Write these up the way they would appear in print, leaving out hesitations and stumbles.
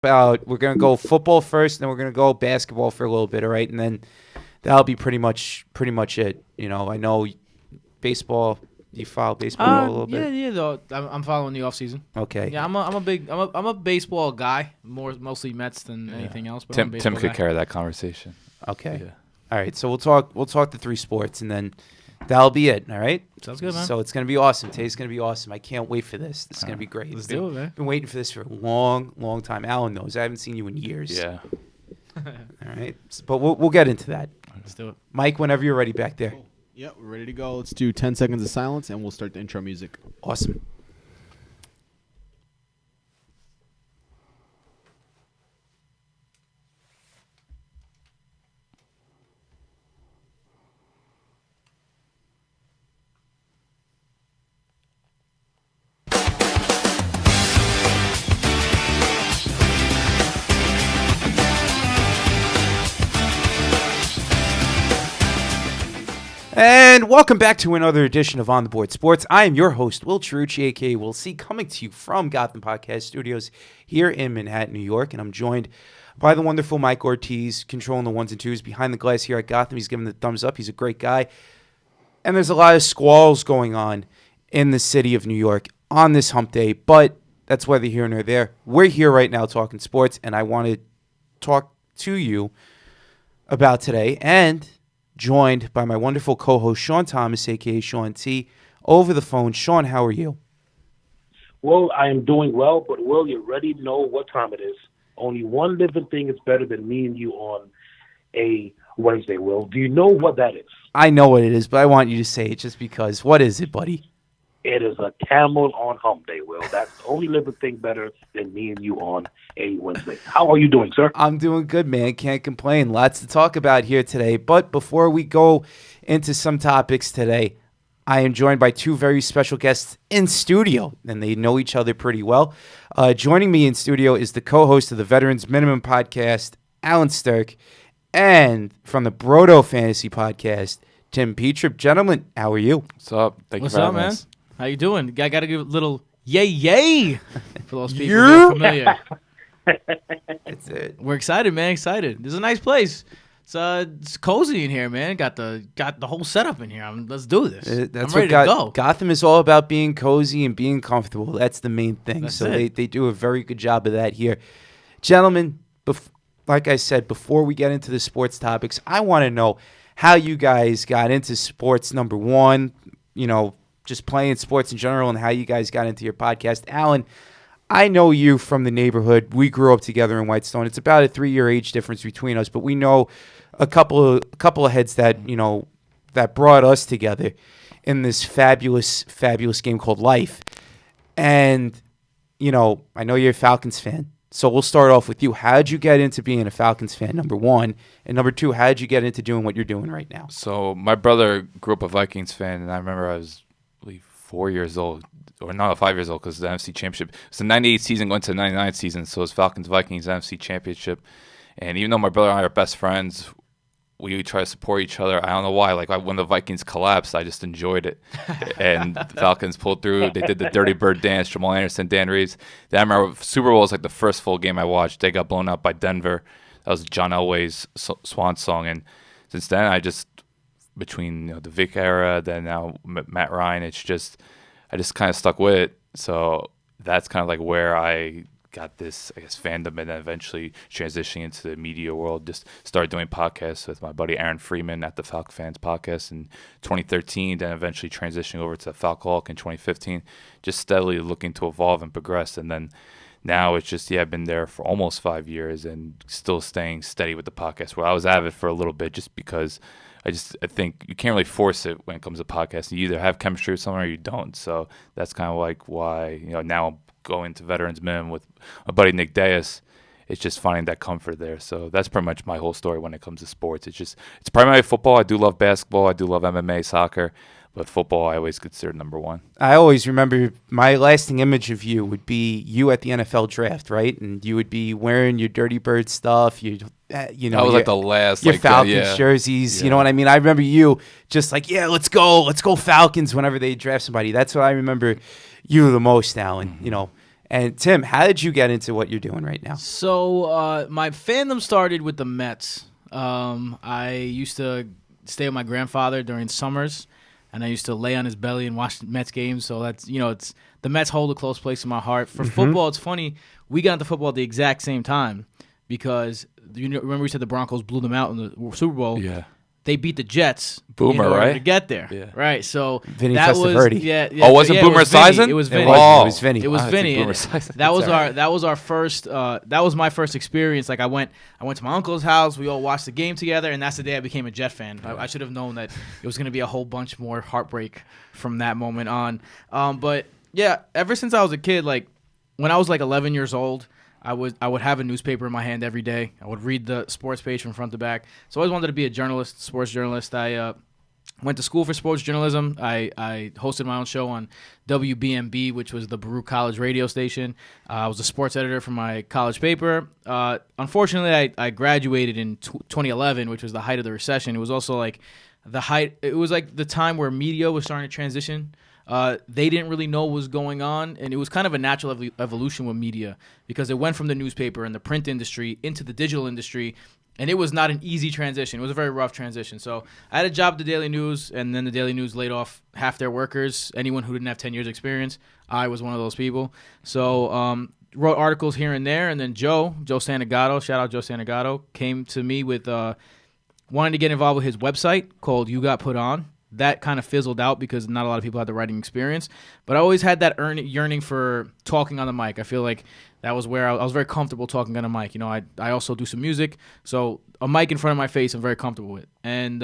We're gonna go football first, and then we're gonna go basketball for a little bit, all right? And then that'll be pretty much it. I know baseball. You follow baseball a little bit? Yeah. Though I'm following the offseason. Okay. Yeah, I'm a baseball guy. Mostly Mets than anything else. But Tim could carry that conversation. Okay. Yeah. All right. So we'll talk the three sports, and then that'll be it. All right. Sounds good, man. So it's gonna be awesome. Today's gonna be awesome. I can't wait for this. This is gonna be great. Let's do it, man. Been waiting for this for a long, long time. Alan knows. I haven't seen you in years. Yeah. All right. But we'll get into that. Let's do it. Mike, whenever you're ready back there. Yep, we're ready to go. Let's do 10 seconds of silence, and we'll start the intro music. Awesome. And welcome back to another edition of On the Board Sports. I am your host, Will Chiarucci, a.k.a. Will C, coming to you from Gotham Podcast Studios here in Manhattan, New York. And I'm joined by the wonderful Mike Ortiz, controlling the ones and twos behind the glass here at Gotham. He's giving the thumbs up. He's a great guy. And there's a lot of squalls going on in the city of New York on this hump day, but that's whether here nor there. We're here right now talking sports, and I want to talk to you about today, and joined by my wonderful co-host, Shawn Thomas, a.k.a. Shawn T, over the phone. Shawn, how are you? Well, I am doing well, but Will, you already know what time it is. Only one living thing is better than me and you on a Wednesday, Will. Do you know what that is? I know what it is, but I want you to say it just because. What is it, buddy? It is a camel on hump day, Will. That's the only living thing better than me and you on a Wednesday. How are you doing, sir? I'm doing good, man. Can't complain. Lots to talk about here today. But before we go into some topics today, I am joined by two very special guests in studio, and they know each other pretty well. Joining me in studio is the co-host of the Veterans Minimum podcast, Alan Strk, and from the Broto Fantasy podcast, Tim Petrop. Gentlemen, how are you? What's up? Thank What's you for up, having man? us. How you doing? I got to give a little yay for those people Yeah. who are familiar. That's it. We're excited, man. Excited. This is a nice place. It's cozy in here, man. Got the whole setup in here. Let's do this. That's I'm ready what to go. Gotham is all about, being cozy and being comfortable. That's the main thing. That's so it. they do a very good job of that here. Gentlemen, like I said, before we get into the sports topics, I want to know how you guys got into sports, number one, just playing sports in general, and how you guys got into your podcast. Alan, I know you from the neighborhood. We grew up together in Whitestone. It's about a 3-year age difference between us, but we know a couple of heads that that brought us together in this fabulous game called life. And I know you're a Falcons fan, so we'll start off with you. How'd you get into being a Falcons fan, number one, and number two, how'd you get into doing what you're doing right now? So my brother grew up a Vikings fan, and I remember I was 4 years old, or not 5 years old, because the NFC Championship. It's the 98 season going to the 99 season, so it's Falcons-Vikings NFC Championship. And even though my brother and I are best friends, we try to support each other. I don't know why. Like when the Vikings collapsed, I just enjoyed it. And the Falcons pulled through. They did the Dirty Bird dance, Jamal Anderson, Dan Reeves. Then I remember Super Bowl was like the first full game I watched. They got blown out by Denver. That was John Elway's swan song. And since then, I just, between the Vic era, then now Matt Ryan, I just kind of stuck with it. So that's kind of like where I got this, I guess, fandom, and then eventually transitioning into the media world. Just started doing podcasts with my buddy Aaron Freeman at the Falcon Fans podcast in 2013, then eventually transitioning over to Falcaholic in 2015, just steadily looking to evolve and progress. And then now it's just, I've been there for almost 5 years and still staying steady with the podcast, where I was avid for a little bit just because I think you can't really force it when it comes to podcasts. You either have chemistry with someone or you don't. So that's kind of like why, now I'm going to Veterans Minimum with my buddy Nick Deas. It's just finding that comfort there. So that's pretty much my whole story when it comes to sports. It's primarily football. I do love basketball. I do love MMA, soccer. But football, I always consider number one. I always remember my lasting image of you would be you at the NFL draft, right? And you would be wearing your Dirty Bird stuff. I was like the last, your Falcons jerseys. Yeah. You know what I mean? I remember you just like, let's go Falcons whenever they draft somebody. That's what I remember you the most, Alan. And Tim, how did you get into what you're doing right now? So my fandom started with the Mets. I used to stay with my grandfather during summers, and I used to lay on his belly and watch the Mets games. So that's it's the Mets hold a close place in my heart. For football, it's funny. We got into football at the exact same time because remember we said the Broncos blew them out in the Super Bowl. Yeah. They beat the Jets Boomer, in order right? to get there. Yeah. Right. So Vinny that was Testaverde. Oh, wasn't Boomer it was Vinny. Esiason? It was Vinny. It was Vinny. It was I Vinny. think Boomer And Esiason. that was our first. That was my first experience. Like I went to my uncle's house. We all watched the game together, and that's the day I became a Jet fan. I should have known that it was going to be a whole bunch more heartbreak from that moment on. But yeah, ever since I was a kid, like when I was like 11 years old, I would have a newspaper in my hand every day. I would read the sports page from front to back. So I always wanted to be a journalist, sports journalist. I went to school for sports journalism. I hosted my own show on WBMB, which was the Baruch College radio station. I was a sports editor for my college paper. Unfortunately, I graduated in 2011, which was the height of the recession. It was also like it was like the time where media was starting to transition. They didn't really know what was going on, and it was kind of a natural evolution with media because it went from the newspaper and the print industry into the digital industry, and it was not an easy transition. It was a very rough transition. So I had a job at the Daily News, and then the Daily News laid off half their workers, anyone who didn't have 10 years experience. I was one of those people. So wrote articles here and there, and then Joe Santagato, shout out Joe Santagato, came to me with wanting to get involved with his website called You Got Put On. That kind of fizzled out because not a lot of people had the writing experience. But I always had that yearning for talking on the mic. I feel like that was where I was very comfortable talking on a mic. I also do some music. So a mic in front of my face I'm very comfortable with. And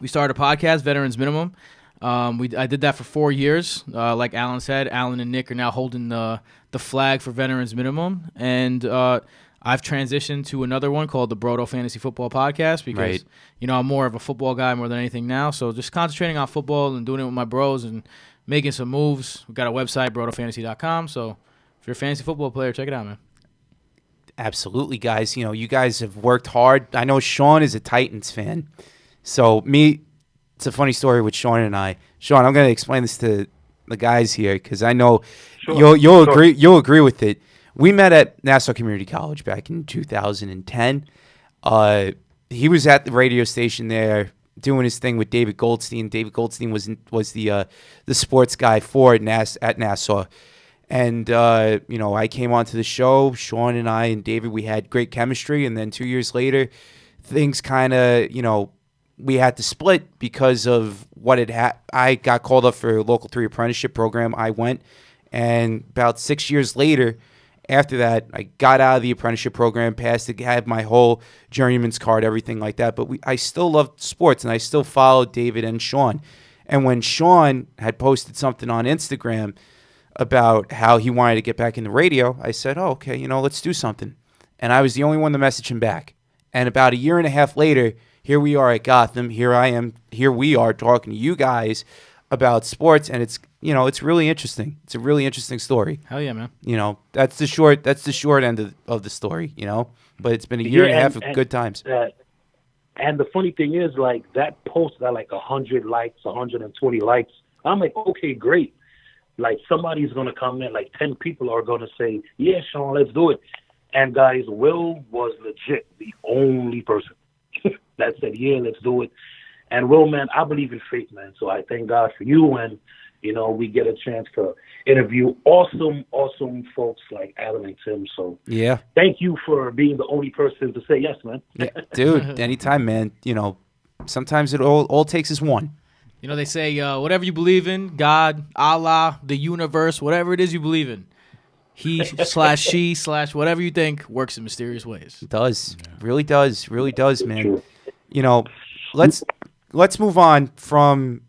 we started a podcast, Veterans Minimum. I did that for 4 years. Like Alan said, Alan and Nick are now holding the flag for Veterans Minimum. And I've transitioned to another one called the Broto Fantasy Football Podcast because, I'm more of a football guy more than anything now. So just concentrating on football and doing it with my bros and making some moves. We've got a website, brotofantasy.com. So if you're a fantasy football player, check it out, man. Absolutely, guys. You guys have worked hard. I know Sean is a Titans fan. So it's a funny story with Sean and I. Sean, I'm going to explain this to the guys here because I know you'll agree with it. We met at Nassau Community College back in 2010. He was at the radio station there doing his thing with David Goldstein. David Goldstein was the sports guy at Nassau. And, I came onto the show. Sean and I and David, we had great chemistry. And then 2 years later, things kind of, we had to split because of what I got called up for a Local 3 apprenticeship program. I went. And about 6 years later, after that, I got out of the apprenticeship program, passed it, had my whole journeyman's card, everything like that. But I still loved sports, and I still followed David and Sean. And when Sean had posted something on Instagram about how he wanted to get back in the radio, I said, oh, okay, let's do something. And I was the only one to message him back. And about a year and a half later, here we are at Gotham. Here we are talking to you guys about sports, and it's really interesting. It's a really interesting story. Hell yeah, man. That's the short end of the story, But it's been a year and a half of good times. And the funny thing is, like, that post got like 100 likes, 120 likes. I'm like, okay, great. Like, somebody's going to comment, like 10 people are going to say, yeah, Sean, let's do it. And guys, Will was legit the only person that said, yeah, let's do it. And Will, man, I believe in faith, man. So I thank God for you. And, we get a chance to interview awesome folks like Alan and Tim. So yeah, thank you for being the only person to say yes, man. Yeah, dude, anytime, man. Sometimes it all takes is one. They say whatever you believe in, God, Allah, the universe, whatever it is you believe in, he/she/ whatever you think works in mysterious ways. It does. Really does, man. Let's move on from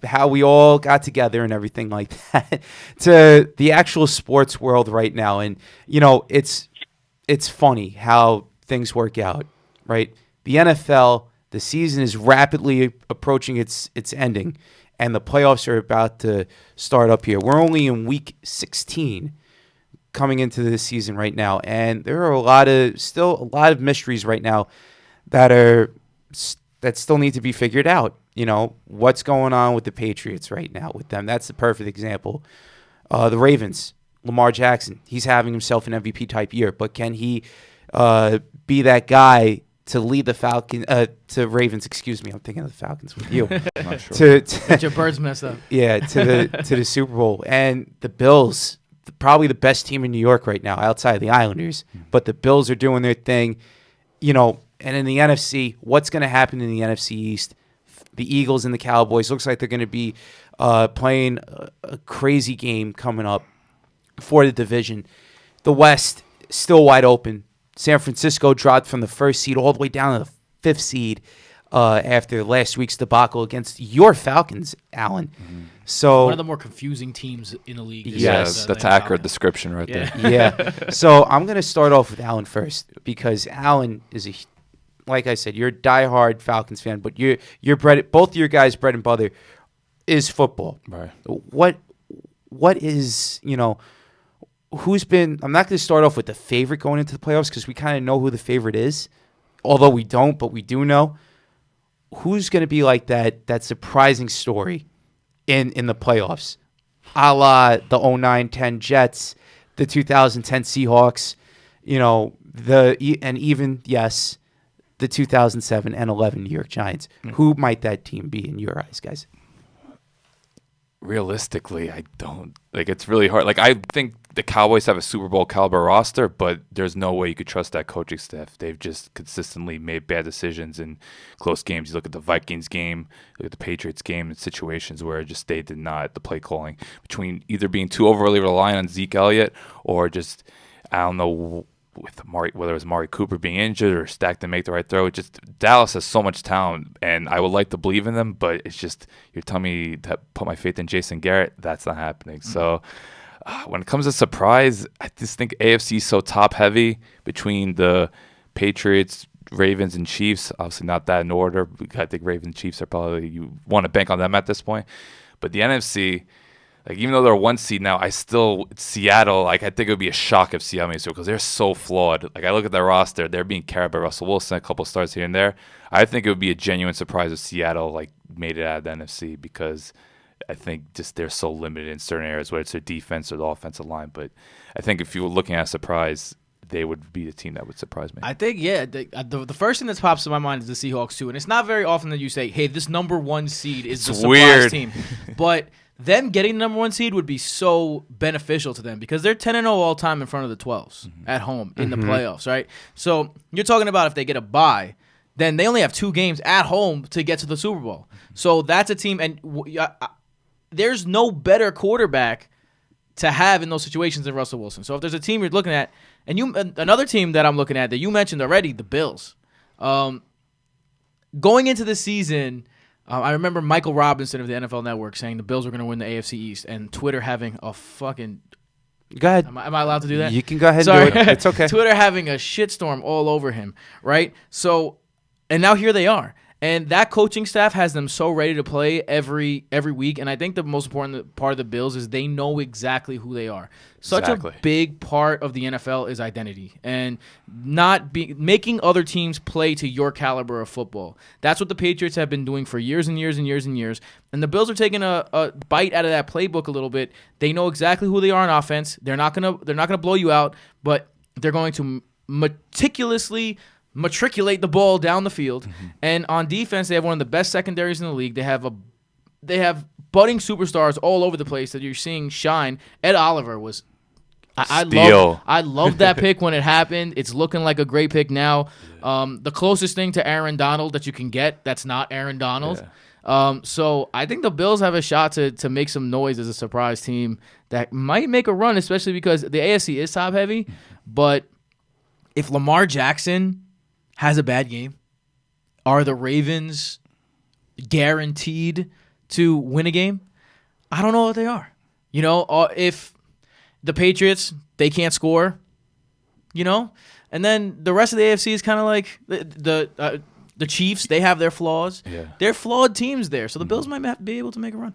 how we all got together and everything like that to the actual sports world right now. And it's funny how things work out, right? The NFL, the season is rapidly approaching its ending, and the playoffs are about to start up here. We're only in week 16 coming into this season right now, and there are still a lot of mysteries right now that still need to be figured out. What's going on with the Patriots right now with them? That's the perfect example. The Ravens, Lamar Jackson. He's having himself an MVP type year, but can he be that guy to lead the to Ravens? Excuse me, I'm thinking of the Falcons with you. I'm not sure. Get your birds messed up. Yeah, to the Super Bowl. And the Bills, probably the best team in New York right now, outside of the Islanders. But the Bills are doing their thing, And in the NFC, what's going to happen in the NFC East? The Eagles and the Cowboys looks like they're going to be playing a crazy game coming up for the division. The West still wide open. San Francisco dropped from the 1st seed all the way down to the 5th seed after last week's debacle against your Falcons, Alan. So one of the more confusing teams in the league. Yes, that's an accurate description right there. Yeah. So I'm going to start off with Alan first because Alan is like I said, you're a diehard Falcons fan, but both of your guys' bread and butter is football. Right. What is, who's been, I'm not going to start off with the favorite going into the playoffs because we kind of know who the favorite is, although we don't, but we do know. Who's going to be like that surprising story in the playoffs? A la the 09-10 Jets, the 2010 Seahawks, the 2007 and 11 New York Giants. Who might that team be in your eyes, guys? Realistically, I don't. It's really hard. I think the Cowboys have a Super Bowl caliber roster, but there's no way you could trust that coaching staff. They've just consistently made bad decisions in close games. You look at the Vikings game, look at the Patriots game, in situations where they did not, the play calling, between either being too overly reliant on Zeke Elliott or just, I don't know, whether it was Amari Cooper being injured or stacked to make the right throw. Dallas has so much talent, and I would like to believe in them, but it's just, you're telling me to put my faith in Jason Garrett, that's not happening. So when it comes to surprise, I just think AFC is so top-heavy between the Patriots, Ravens, and Chiefs. Obviously not that in order. I think Ravens and Chiefs are probably, you want to bank on them at this point. But the NFC, even though they're 1 seed now, Seattle, I think it would be a shock if Seattle made it because they're so flawed. I look at their roster, they're being carried by Russell Wilson, a couple starts here and there. I think it would be a genuine surprise if Seattle, made it out of the NFC because I think just they're so limited in certain areas, whether it's their defense or the offensive line. But I think if you were looking at a surprise, they would be the team that would surprise me. I think, the first thing that pops in my mind is the Seahawks, too. And it's not very often that you say, hey, this number 1 seed is the surprise team. But them getting the number 1 seed would be so beneficial to them because they're 10-0 all time in front of the 12s at home in the playoffs, right? So you're talking about if they get a bye, then they only have 2 games at home to get to the Super Bowl. So that's a team, and there's no better quarterback to have in those situations than Russell Wilson. So if there's a team you're looking at, and another team that I'm looking at that you mentioned already, the Bills. Going into the season, I remember Michael Robinson of the NFL Network saying the Bills were going to win the AFC East, and Twitter having a fucking... Go ahead. Am I allowed to do that? You can go ahead Sorry. and do it. It's okay. Twitter having a shitstorm all over him, right? So, and now here they are. And that coaching staff has them so ready to play every week. And I think the most important part of the Bills is they know exactly who they are. Such a big part of the NFL is identity and making other teams play to your caliber of football. That's what the Patriots have been doing for years and years and years and years. And the Bills are taking a bite out of that playbook a little bit. They know exactly who they are on offense. They're not gonna blow you out, but they're going to meticulously matriculate the ball down the field. And on defense, they have one of the best secondaries in the league. They have budding superstars all over the place that you're seeing shine. Ed Oliver was I love that pick when it happened. It's looking like a great pick now. The closest thing to Aaron Donald that you can get that's not Aaron Donald. So I think the Bills have a shot to make some noise as a surprise team that might make a run, especially because the AFC is top heavy. But if Lamar Jackson has a bad game, are the Ravens guaranteed to win a game? I don't know what they are. If the Patriots, they can't score, and then the rest of the AFC is kind of like the Chiefs. They have their flaws. Yeah. They're flawed teams there, so the Bills might be able to make a run.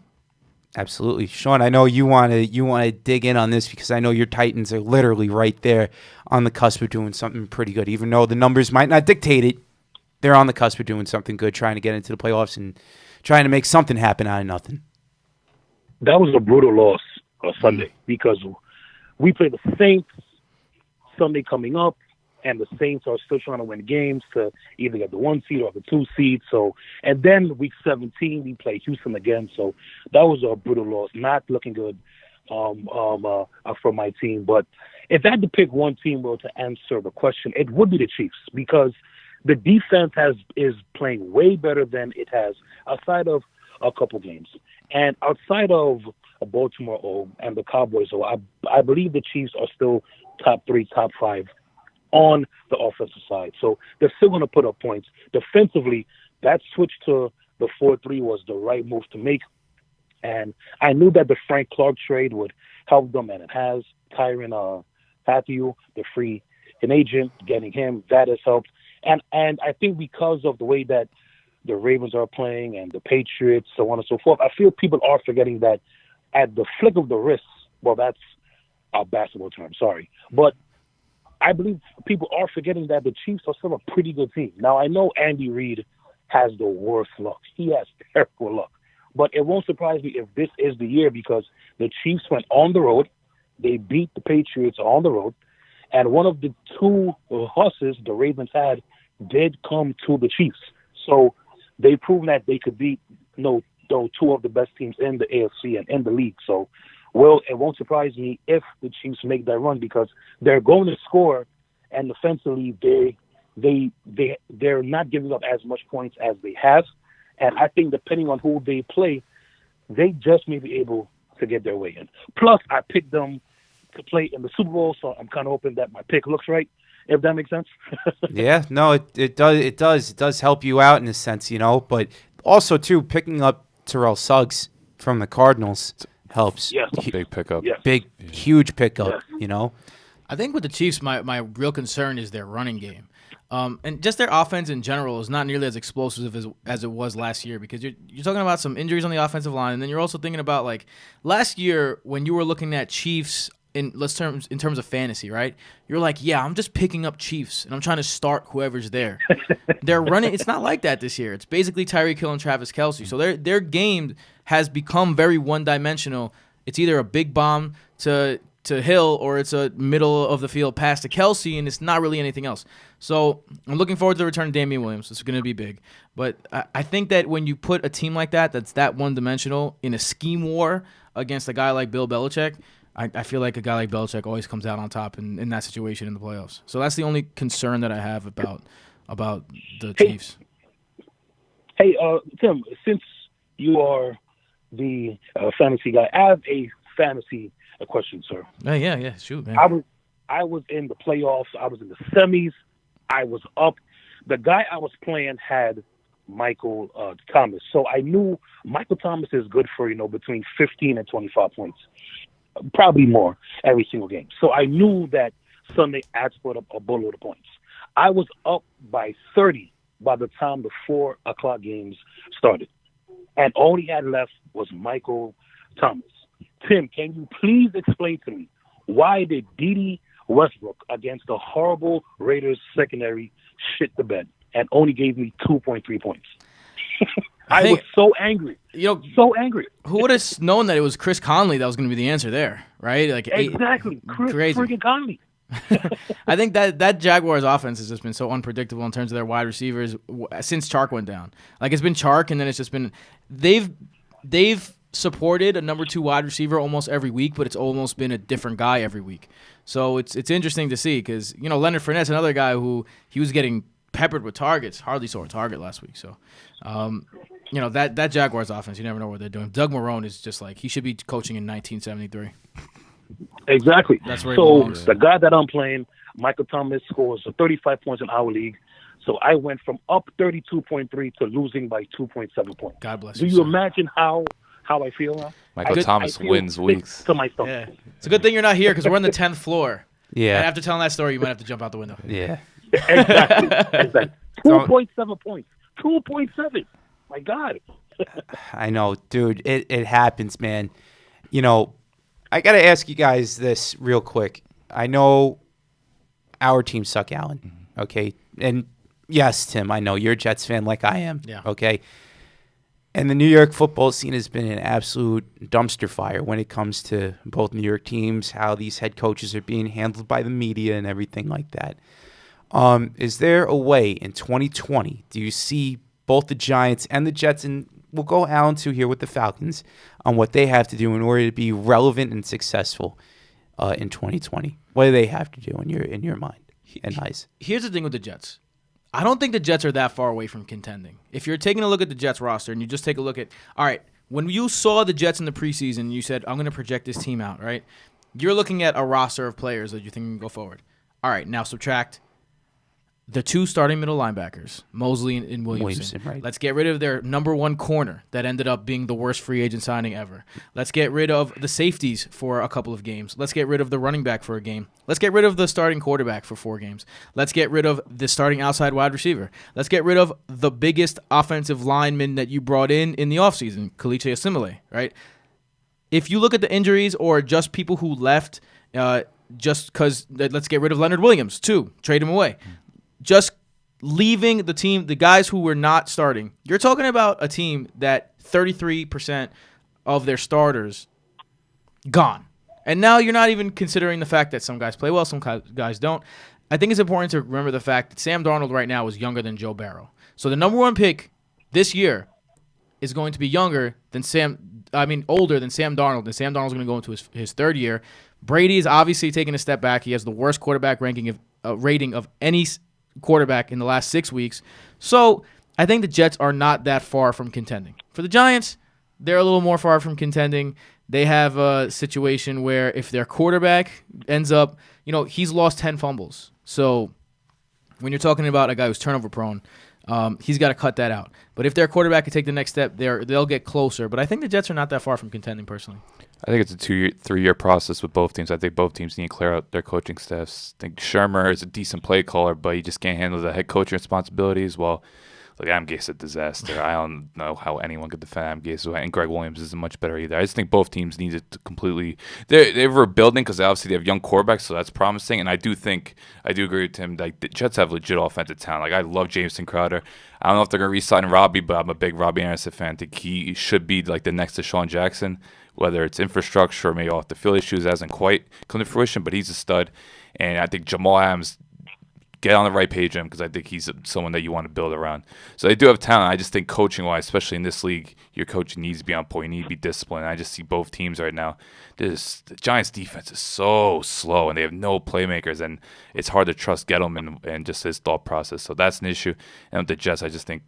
Absolutely. Shawn, I know you want to dig in on this because I know your Titans are literally right there on the cusp of doing something pretty good. Even though the numbers might not dictate it, they're on the cusp of doing something good, trying to get into the playoffs and trying to make something happen out of nothing. That was a brutal loss on Sunday because we play the Saints Sunday coming up, and the Saints are still trying to win games to either get the 1 seed or the 2 seed. So, and then week 17 we play Houston again. So that was a brutal loss. Not looking good for my team. But if I had to pick one team, well, to answer the question, it would be the Chiefs, because the defense is playing way better than it has outside of a couple games. And outside of Baltimore and the Cowboys, I believe the Chiefs are still top 3, top 5 on the offensive side. So they're still going to put up points. Defensively, that switch to the 4-3 was the right move to make. And I knew that the Frank Clark trade would help them, and it has. Tyrann Mathieu, the free agent, getting him, that has helped. And I think because of the way that the Ravens are playing and the Patriots, so on and so forth, I feel people are forgetting that at the flick of the wrist, well, that's a basketball term, sorry. But I believe people are forgetting that the Chiefs are still a pretty good team. Now, I know Andy Reid has the worst luck. He has terrible luck. But it won't surprise me if this is the year, because the Chiefs went on the road. They beat the Patriots on the road. And one of the 2 losses the Ravens had did come to the Chiefs. So they've proven that they could beat 2 of the best teams in the AFC and in the league. So, well, it won't surprise me if the Chiefs make that run, because they're going to score, and defensively they're not giving up as much points as they have. And I think depending on who they play, they just may be able to get their way in. Plus, I picked them to play in the Super Bowl, so I'm kind of hoping that my pick looks right, if that makes sense. Yeah, no, it does. It does help you out in a sense, But also, too, picking up Terrell Suggs from the Cardinals helps. Yes. Big pickup. Yes. Huge pickup, I think with the Chiefs, my real concern is their running game. And just their offense in general is not nearly as explosive as it was last year, because you're talking about some injuries on the offensive line, and then you're also thinking about, like, last year when you were looking at Chiefs in terms of fantasy, right? You're like, yeah, I'm just picking up Chiefs, and I'm trying to start whoever's there. They're running. It's not like that this year. It's basically Tyreek Hill and Travis Kelce. So their game has become very one-dimensional. It's either a big bomb to Hill, or it's a middle of the field pass to Kelce, and it's not really anything else. So I'm looking forward to the return of Damian Williams. It's going to be big. But I think that when you put a team like that's that one-dimensional in a scheme war against a guy like Bill Belichick, I feel like a guy like Belichick always comes out on top in that situation in the playoffs. So that's the only concern that I have about the Chiefs. Hey, Tim, since you are the fantasy guy, I have a fantasy question, sir. Yeah, shoot, man. I was in the playoffs. I was in the semis. I was up. The guy I was playing had Michael Thomas. So I knew Michael Thomas is good for, between 15 and 25 points, probably more every single game. So I knew that Sunday I'd put up a boatload of points. I was up by 30 by the time the 4 o'clock games started. And all he had left was Michael Thomas. Tim, can you please explain to me, why did Dede Westbrook against the horrible Raiders secondary shit the bed and only gave me 2.3 points? I was so angry. So angry. Who would have known that it was Chris Conley that was going to be the answer there, right? Like exactly. Chris freaking Conley. I think that Jaguars offense has just been so unpredictable in terms of their wide receivers since Chark went down. Like, it's been Chark, and then it's just been they've supported a number 2 wide receiver almost every week, but it's almost been a different guy every week. So it's interesting to see, because Leonard Fournette's another guy who he was getting peppered with targets, hardly saw a target last week. So that Jaguars offense, you never know what they're doing. Doug Marrone is just like, he should be coaching in 1973. Exactly. That's where he so belongs. The guy that I'm playing, Michael Thomas, scores 35 points in our league. So I went from up 32.3 to losing by 2.7 points. God bless Do you. you imagine how I feel now? Michael Thomas wins weeks. To myself. Yeah. It's a good thing you're not here, because we're on the 10th floor. Yeah. And after telling that story, you might have to jump out the window. Yeah. Exactly. 2.7 points. 2.7. My God. I know, dude. It happens, man. I got to ask you guys this real quick. I know our team suck, Allen. Okay? And yes, Tim, I know you're a Jets fan like I am. Yeah. Okay? And the New York football scene has been an absolute dumpster fire when it comes to both New York teams, how these head coaches are being handled by the media and everything like that. Is there a way in 2020, do you see both the Giants and the Jets, and we'll go Allen too here with the Falcons, on what they have to do in order to be relevant and successful in 2020? What do they have to do in your mind and eyes? Here's the thing with the Jets. I don't think the Jets are that far away from contending. If you're taking a look at the Jets roster and you just take a look at, all right, when you saw the Jets in the preseason, you said, I'm going to project this team out, right? You're looking at a roster of players that you think can go forward. All right, now subtract the 2 starting middle linebackers, Mosley and Williamson. Right. Let's get rid of their number 1 corner that ended up being the worst free agent signing ever. Let's get rid of the safeties for a couple of games. Let's get rid of the running back for a game. Let's get rid of the starting quarterback for 4 games. Let's get rid of the starting outside wide receiver. Let's get rid of the biggest offensive lineman that you brought in the offseason, Kalichi Asimile, right? If you look at the injuries or just people who left just because, let's get rid of Leonard Williams, too. Trade him away. Just leaving the team, the guys who were not starting. You're talking about a team that 33% of their starters gone. And now you're not even considering the fact that some guys play well, some guys don't. I think it's important to remember the fact that Sam Darnold right now is younger than Joe Burrow. So the number 1 pick this year is going to be older than Sam Darnold. And Sam Darnold's going to go into his 3rd year. Brady is obviously taking a step back. He has the worst quarterback rating of any quarterback in the last 6 weeks. So I think the Jets are not that far from contending. For the Giants, they're a little more far from contending. They have a situation where if their quarterback ends up, he's lost 10 fumbles. So when you're talking about a guy who's turnover prone, he's got to cut that out. But if their quarterback can take the next step, they'll get closer. But I think the Jets are not that far from contending personally. I think it's a 3-year process with both teams. I think both teams need to clear out their coaching staffs. I think Shermer is a decent play caller, but he just can't handle the head coaching responsibilities. Well, Adam Gase is a disaster. I don't know how anyone could defend Adam Gase, and Greg Williams isn't much better either. I just think both teams need to completely – they're rebuilding because obviously they have young quarterbacks, so that's promising. And I do agree with Tim. Like, the Jets have legit offensive talent. Like, I love Jameson Crowder. I don't know if they're going to re-sign Robbie, but I'm a big Robbie Anderson fan. I think he should be like the next Deshaun Jackson. Whether it's infrastructure or maybe off the field issues, hasn't quite come to fruition, but he's a stud. And I think Jamal Adams, get on the right page with him because I think he's someone that you want to build around. So they do have talent. I just think coaching-wise, especially in this league, your coaching needs to be on point. You need to be disciplined. I just see both teams right now. The Giants' defense is so slow, and they have no playmakers, and it's hard to trust Gettleman and just his thought process. So that's an issue. And with the Jets, I just think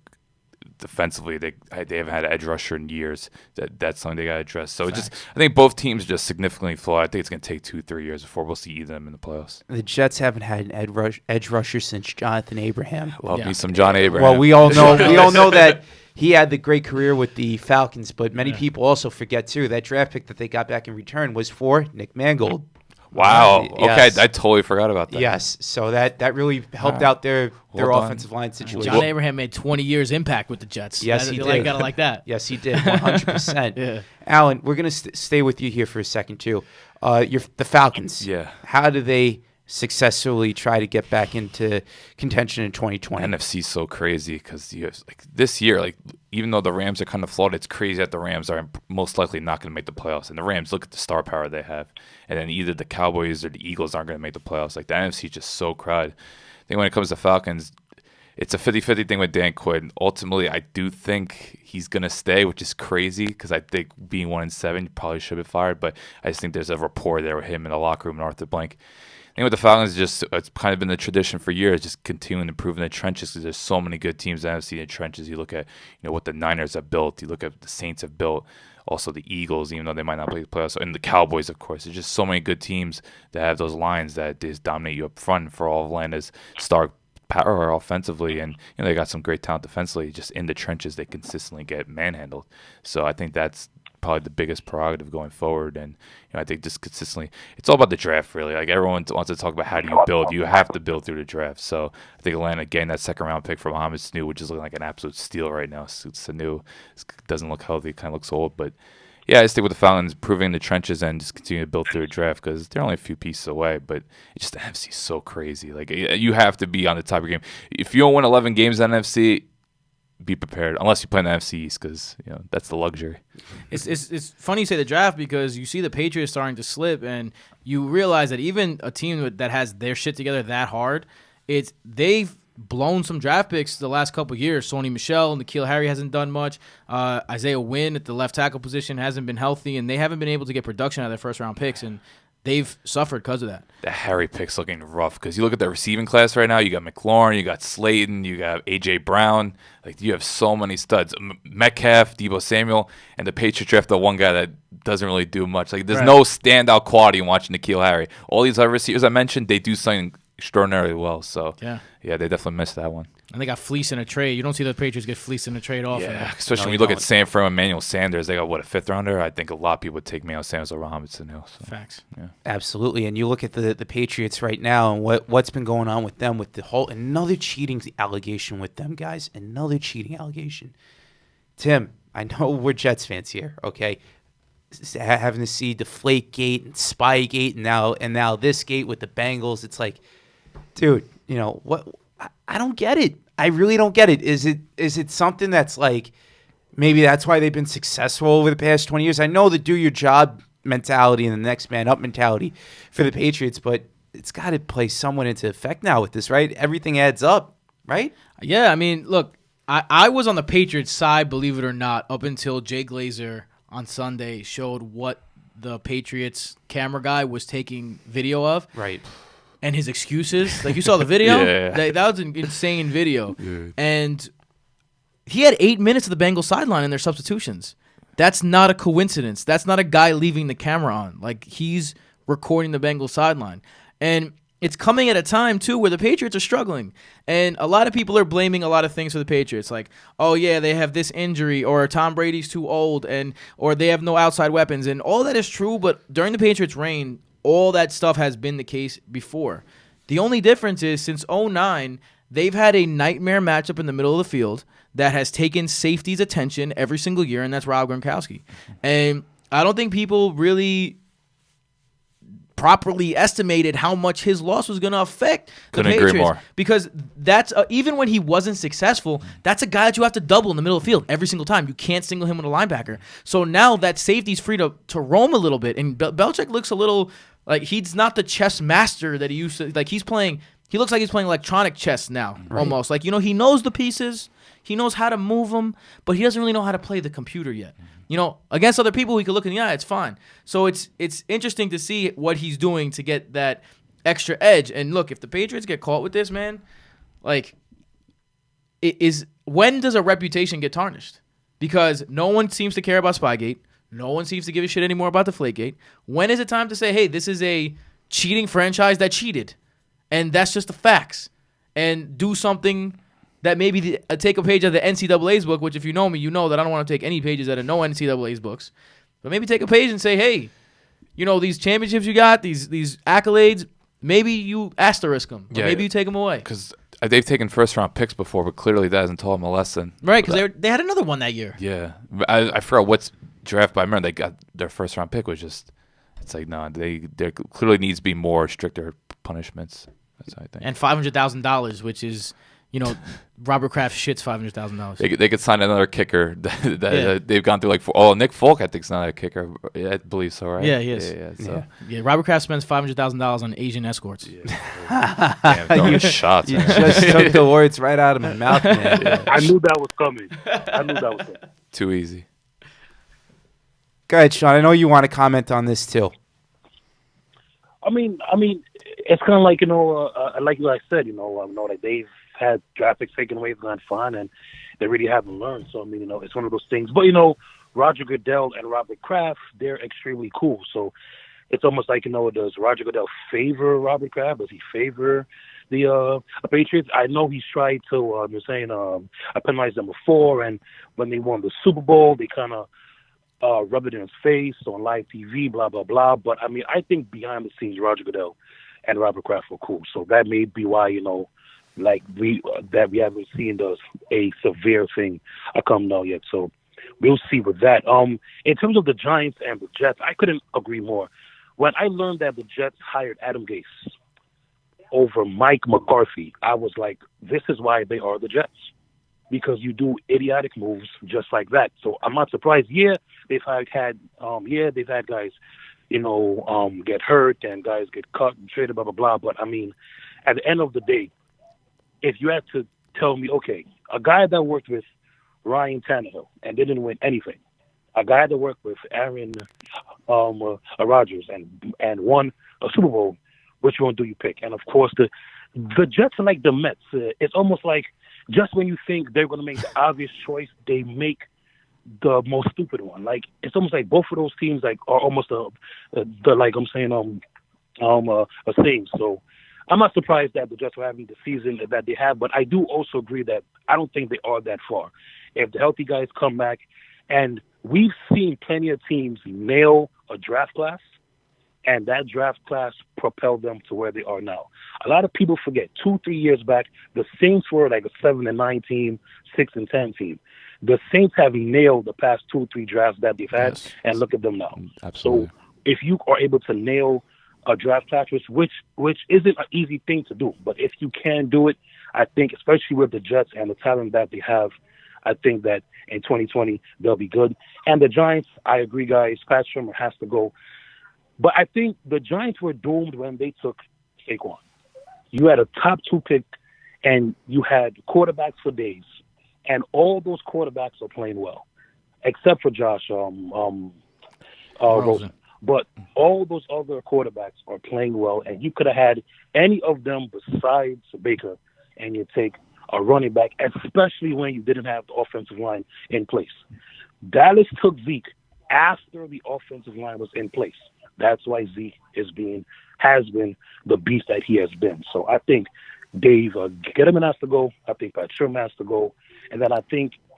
defensively, they haven't had an edge rusher in years. That's something they got to address. So I think both teams are just significantly flawed. I think it's going to take 2-3 years before we'll see either of them in the playoffs. The Jets haven't had an edge rusher since Jonathan Abraham. Love me some John Abraham. Well, we all know that he had the great career with the Falcons, but many people also forget too that draft pick that they got back in return was for Nick Mangold. Wow. Yes. Okay, I totally forgot about that. Yes. So that really helped out their offensive line situation. John Abraham made 20 years impact with the Jets. Yes, he did. Got it like that. Yes, he did. 100%. Yeah. Alan, we're going to stay with you here for a second too. The Falcons. Yeah. How do they successfully try to get back into contention in 2020? NFC's so crazy because this year, even though the Rams are kind of flawed, it's crazy that the Rams are most likely not going to make the playoffs. And the Rams, look at the star power they have. And then either the Cowboys or the Eagles aren't going to make the playoffs. Like, the NFC is just so crowded. I think when it comes to Falcons, it's a 50-50 thing with Dan Quinn. Ultimately, I do think he's going to stay, which is crazy because I think being 1-7, you probably should have been fired. But I just think there's a rapport there with him in the locker room and Arthur Blank. I think with the Falcons, it's kind of been the tradition for years, just continuing to improve in the trenches because there's so many good teams in the NFC in the trenches. You look at what the Niners have built. You look at the Saints have built. Also the Eagles, even though they might not play the playoffs. And the Cowboys, of course. There's just so many good teams that have those lines that just dominate you up front for all of Atlanta's star power offensively. And they got some great talent defensively. Just in the trenches, they consistently get manhandled. So I think that's probably the biggest prerogative going forward. And I think just consistently, it's all about the draft, really. Like, everyone wants to talk about how do you build. You have to build through the draft. So I think Atlanta getting that second-round pick for Mohamed Sanu, which is looking like an absolute steal right now. Sanu doesn't look healthy, kind of looks old. But, yeah, I just think with the Falcons, improving the trenches and just continue to build through the draft because they're only a few pieces away. But it's just the NFC is so crazy. Like, you have to be on the top of your game. If you don't win 11 games in the NFC, be prepared unless you play in the NFC East because that's the luxury. It's funny you say the draft because you see the Patriots starting to slip, and you realize that even a team that has their shit together that hard, they've blown some draft picks the last couple of years. Sony Michel and N'Keal Harry hasn't done much. Isaiah Wynn at the left tackle position hasn't been healthy, and they haven't been able to get production out of their first-round picks, and they've suffered because of that. The Harry pick's looking rough because you look at the receiving class right now. You got McLaurin, you got Slayton, you got A.J. Brown. Like, you have so many studs. Metcalf, Deebo Samuel, and the Patriots draft the one guy that doesn't really do much. Like, there's no standout quality in watching N'Keal Harry. All these other receivers I mentioned, they do something extraordinarily well. So, yeah, they definitely missed that one. And they got fleeced in a trade. You don't see the Patriots get fleeced in a trade often. Yeah, especially when you look at Sanford and Emmanuel Sanders. They got, a fifth-rounder? I think a lot of people would take Emmanuel Sanders over Hamilton Hill. So. Facts. Yeah. Absolutely. And you look at the Patriots right now and what's been going on with them with the whole – another cheating allegation with them, guys. Another cheating allegation. Tim, I know we're Jets fans here, okay? Having to see Deflategate and Spygate and now this gate with the Bengals, it's like, dude, what – I don't get it. I really don't get it. Is it something that's like maybe that's why they've been successful over the past 20 years? I know the do your job mentality and the next man up mentality for the Patriots, but it's got to play somewhat into effect now with this, right? Everything adds up, right? Yeah, I mean, look, I was on the Patriots side, believe it or not, up until Jay Glazer on Sunday showed what the Patriots camera guy was taking video of. Right. And his excuses, like you saw the video, Yeah. that was an insane video. Yeah. And he had 8 minutes of the Bengals sideline in their substitutions. That's not a coincidence. That's not a guy leaving the camera on. Like, he's recording the Bengals sideline. And it's coming at a time, too, where the Patriots are struggling. And a lot of people are blaming a lot of things for the Patriots. Like, oh, yeah, they have this injury, or Tom Brady's too old, or they have no outside weapons. And all that is true, but during the Patriots' reign, all that stuff has been the case before. The only difference is since 2009, they've had a nightmare matchup in the middle of the field that has taken safety's attention every single year, and that's Rob Gronkowski. And I don't think people really properly estimated how much his loss was going to affect the Patriots. Couldn't agree more. Because that's even when he wasn't successful, that's a guy that you have to double in the middle of the field every single time. You can't single him with a linebacker. So now that safety's free to roam a little bit, and Belichick looks a little like he's not the chess master that he used to. Like, he looks like he's playing electronic chess now, almost. Like, he knows the pieces, he knows how to move them, but he doesn't really know how to play the computer yet. Against other people, he could look in the eye, it's fine. So it's interesting to see what he's doing to get that extra edge. And look, if the Patriots get caught with this, man, like, when does a reputation get tarnished? Because no one seems to care about Spygate. No one seems to give a shit anymore about Deflategate. When is it time to say, hey, this is a cheating franchise that cheated, and that's just the facts, and do something that maybe take a page out of the NCAA's book, which if you know me, you know that I don't want to take any pages out of no NCAA's books, but maybe take a page and say, hey, these championships you got, these accolades, maybe you asterisk them, or maybe you take them away. Because they've taken first-round picks before, but clearly that hasn't taught them a lesson. Right, because they had another one that year. Yeah. I forgot what's draft, but I remember they got their first-round pick was just, it's like, no, there clearly needs to be more stricter punishments. That's what I think. And $500,000, which is, Robert Kraft shits $500,000. They could sign another kicker that they've gone through Nick Folk, I think, is not a kicker. I believe so, right? Yeah, he is. Yeah. Robert Kraft spends $500,000 on Asian escorts. Damn, throwing shots. You just took the words right out of my mouth, man. I knew that was coming. Too easy. Go ahead, Sean. I know you want to comment on this too. I mean, it's kind of like like you guys said, like they've had draft picks taken away from that fine, and they really haven't learned. So I mean, it's one of those things. But Roger Goodell and Robert Kraft, they're extremely cool. So it's almost like does Roger Goodell favor Robert Kraft? Does he favor the Patriots? I know he's tried to penalize them before, and when they won the Super Bowl, they kind of rub it in his face on live TV, blah, blah, blah. But, I mean, I think behind the scenes, Roger Goodell and Robert Kraft were cool. So that may be why, we haven't seen a severe thing come now yet. So we'll see with that. In terms of the Giants and the Jets, I couldn't agree more. When I learned that the Jets hired Adam Gase over Mike McCarthy, I was like, this is why they are the Jets. because you do idiotic moves just like that. So I'm not surprised. Yeah, they've had guys, get hurt and guys get cut and traded, blah blah blah. But I mean, at the end of the day, if you had to tell me, okay, a guy that worked with Ryan Tannehill and didn't win anything, a guy that worked with Aaron Rodgers and won a Super Bowl, which one do you pick? And of course, the Jets are like the Mets. It's almost like just when you think they're going to make the obvious choice, they make the most stupid one. Like it's almost like both of those teams like are almost a same. So I'm not surprised that the Jets are having the season that they have, but I do also agree that I don't think they are that far. If the healthy guys come back, and we've seen plenty of teams nail a draft class, and that draft class propelled them to where they are now. A lot of people forget 2-3 years back, the Saints were like a 7-9 team, 6-10 team. The Saints have nailed the past 2-3 drafts that they've had, and look at them now. Absolutely. So if you are able to nail a draft class, which isn't an easy thing to do, but if you can do it, I think, especially with the Jets and the talent that they have, I think that in 2020 they'll be good. And the Giants, I agree, guys. Pat Shermer has to go. But I think the Giants were doomed when they took Saquon. You had a top 2 pick, and you had quarterbacks for days, and all those quarterbacks are playing well, except for Josh Rosen. But all those other quarterbacks are playing well, and you could have had any of them besides Baker, and you take a running back, especially when you didn't have the offensive line in place. Dallas took Zeke after the offensive line was in place. That's why Zeke has been the beast that he has been. So I think Dave Gettleman has to go. I think Pat Sherman has to go. And then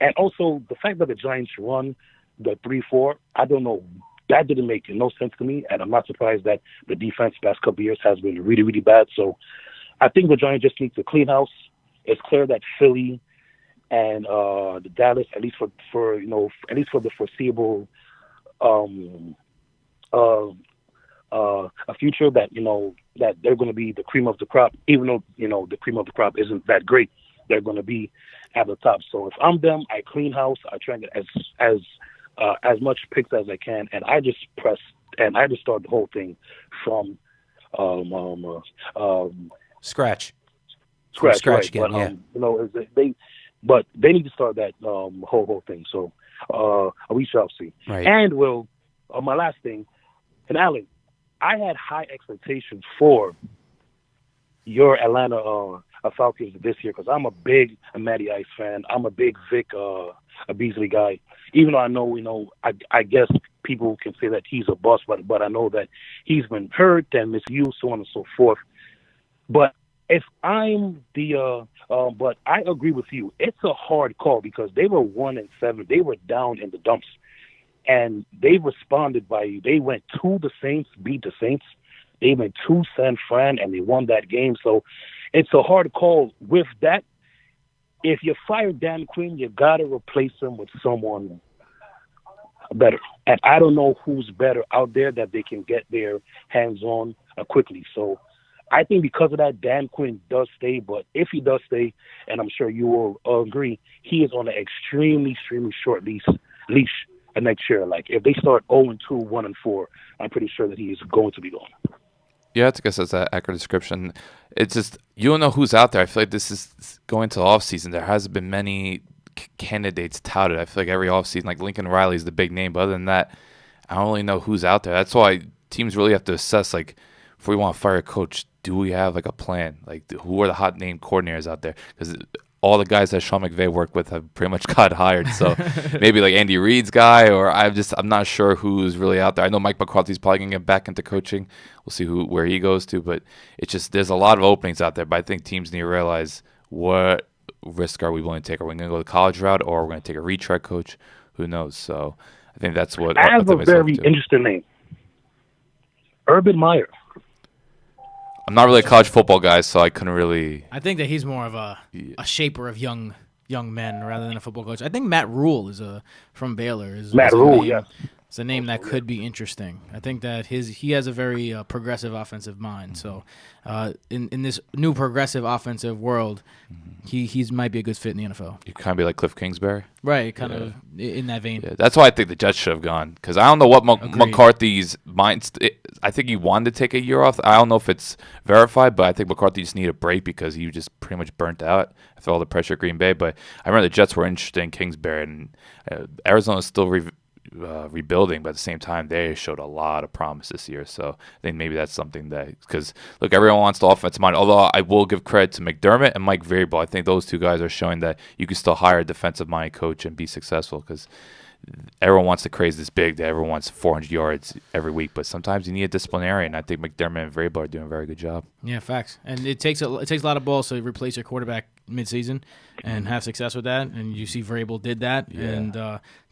and also the fact that the Giants run the 3-4, I don't know. That didn't make no sense to me, and I'm not surprised that the defense past couple of years has been really, really bad. So I think the Giants just need to clean house. It's clear that Philly and the Dallas, at least for the foreseeable a future, that that they're going to be the cream of the crop, even though the cream of the crop isn't that great. They're going to be at the top. So if I'm them, I clean house. I try and get as much picks as I can, and I just start the whole thing from Scratch right. Again, but they need to start that whole thing. So we shall see. Right. And my last thing, and Alan, I had high expectations for your Atlanta Falcons this year because I'm a big Matty Ice fan. I'm a big Vic Beasley guy. Even though I know, I guess people can say that he's a bust, but I know that he's been hurt and misused, so on and so forth. But if I'm but I agree with you. It's a hard call because they were 1-7. They were down in the dumps, and they responded they went to the Saints, beat the Saints. They went to San Fran, and they won that game. So it's a hard call. With that, if you fire Dan Quinn, you got to replace him with someone better. And I don't know who's better out there that they can get their hands on quickly. So I think because of that, Dan Quinn does stay. But if he does stay, and I'm sure you will agree, he is on an extremely, extremely short leash next year. Like if they start 0-2, 1-4, I'm pretty sure that he is going to be gone. Yeah, I guess that's an accurate description. It's just, you don't know who's out there. I feel like this is going to the offseason. There hasn't been many candidates touted. I feel like every offseason, like Lincoln Riley's the big name. But other than that, I don't really know who's out there. That's why teams really have to assess, like, if we want to fire a coach, do we have, like, a plan? Like, who are the hot name coordinators out there? Because all the guys that Sean McVay worked with have pretty much got hired. So maybe like Andy Reid's guy, or I'm not sure who's really out there. I know Mike McCarthy's probably going to get back into coaching. We'll see where he goes to. But it's just there's a lot of openings out there. But I think teams need to realize what risk are we willing to take? Are we going to go the college route, or are we going to take a retread coach? Who knows? So I think that's what I have a very interesting name. Urban Meyer. I'm not really a college football guy, so I couldn't really. I think that he's more of a shaper of young men rather than a football coach. I think Matt Rule is from Baylor. Matt Rule, yeah. It's a name that could be interesting. I think that he has a very progressive offensive mind. So, in this new progressive offensive world, he might be a good fit in the NFL. You kind of be like Cliff Kingsbury. Right, kind of in that vein. Yeah, that's why I think the Jets should have gone, because I don't know what McCarthy's mind. I think he wanted to take a year off. I don't know if it's verified, but I think McCarthy just needed a break because he just pretty much burnt out after all the pressure at Green Bay. But I remember the Jets were interested in Kingsbury, and Arizona's still rebuilding, but at the same time, they showed a lot of promise this year. So I think maybe that's something that, because look, everyone wants the offensive mind. Although I will give credit to McDermott and Mike Vrabel. I think those two guys are showing that you can still hire a defensive mind coach and be successful, because everyone wants to craze this big that everyone wants 400 yards every week, but sometimes you need a disciplinarian. I think McDermott and Vrabel are doing a very good job. Yeah, facts. And it takes a lot of balls to replace your quarterback midseason and have success with that. And you see Vrabel did that, and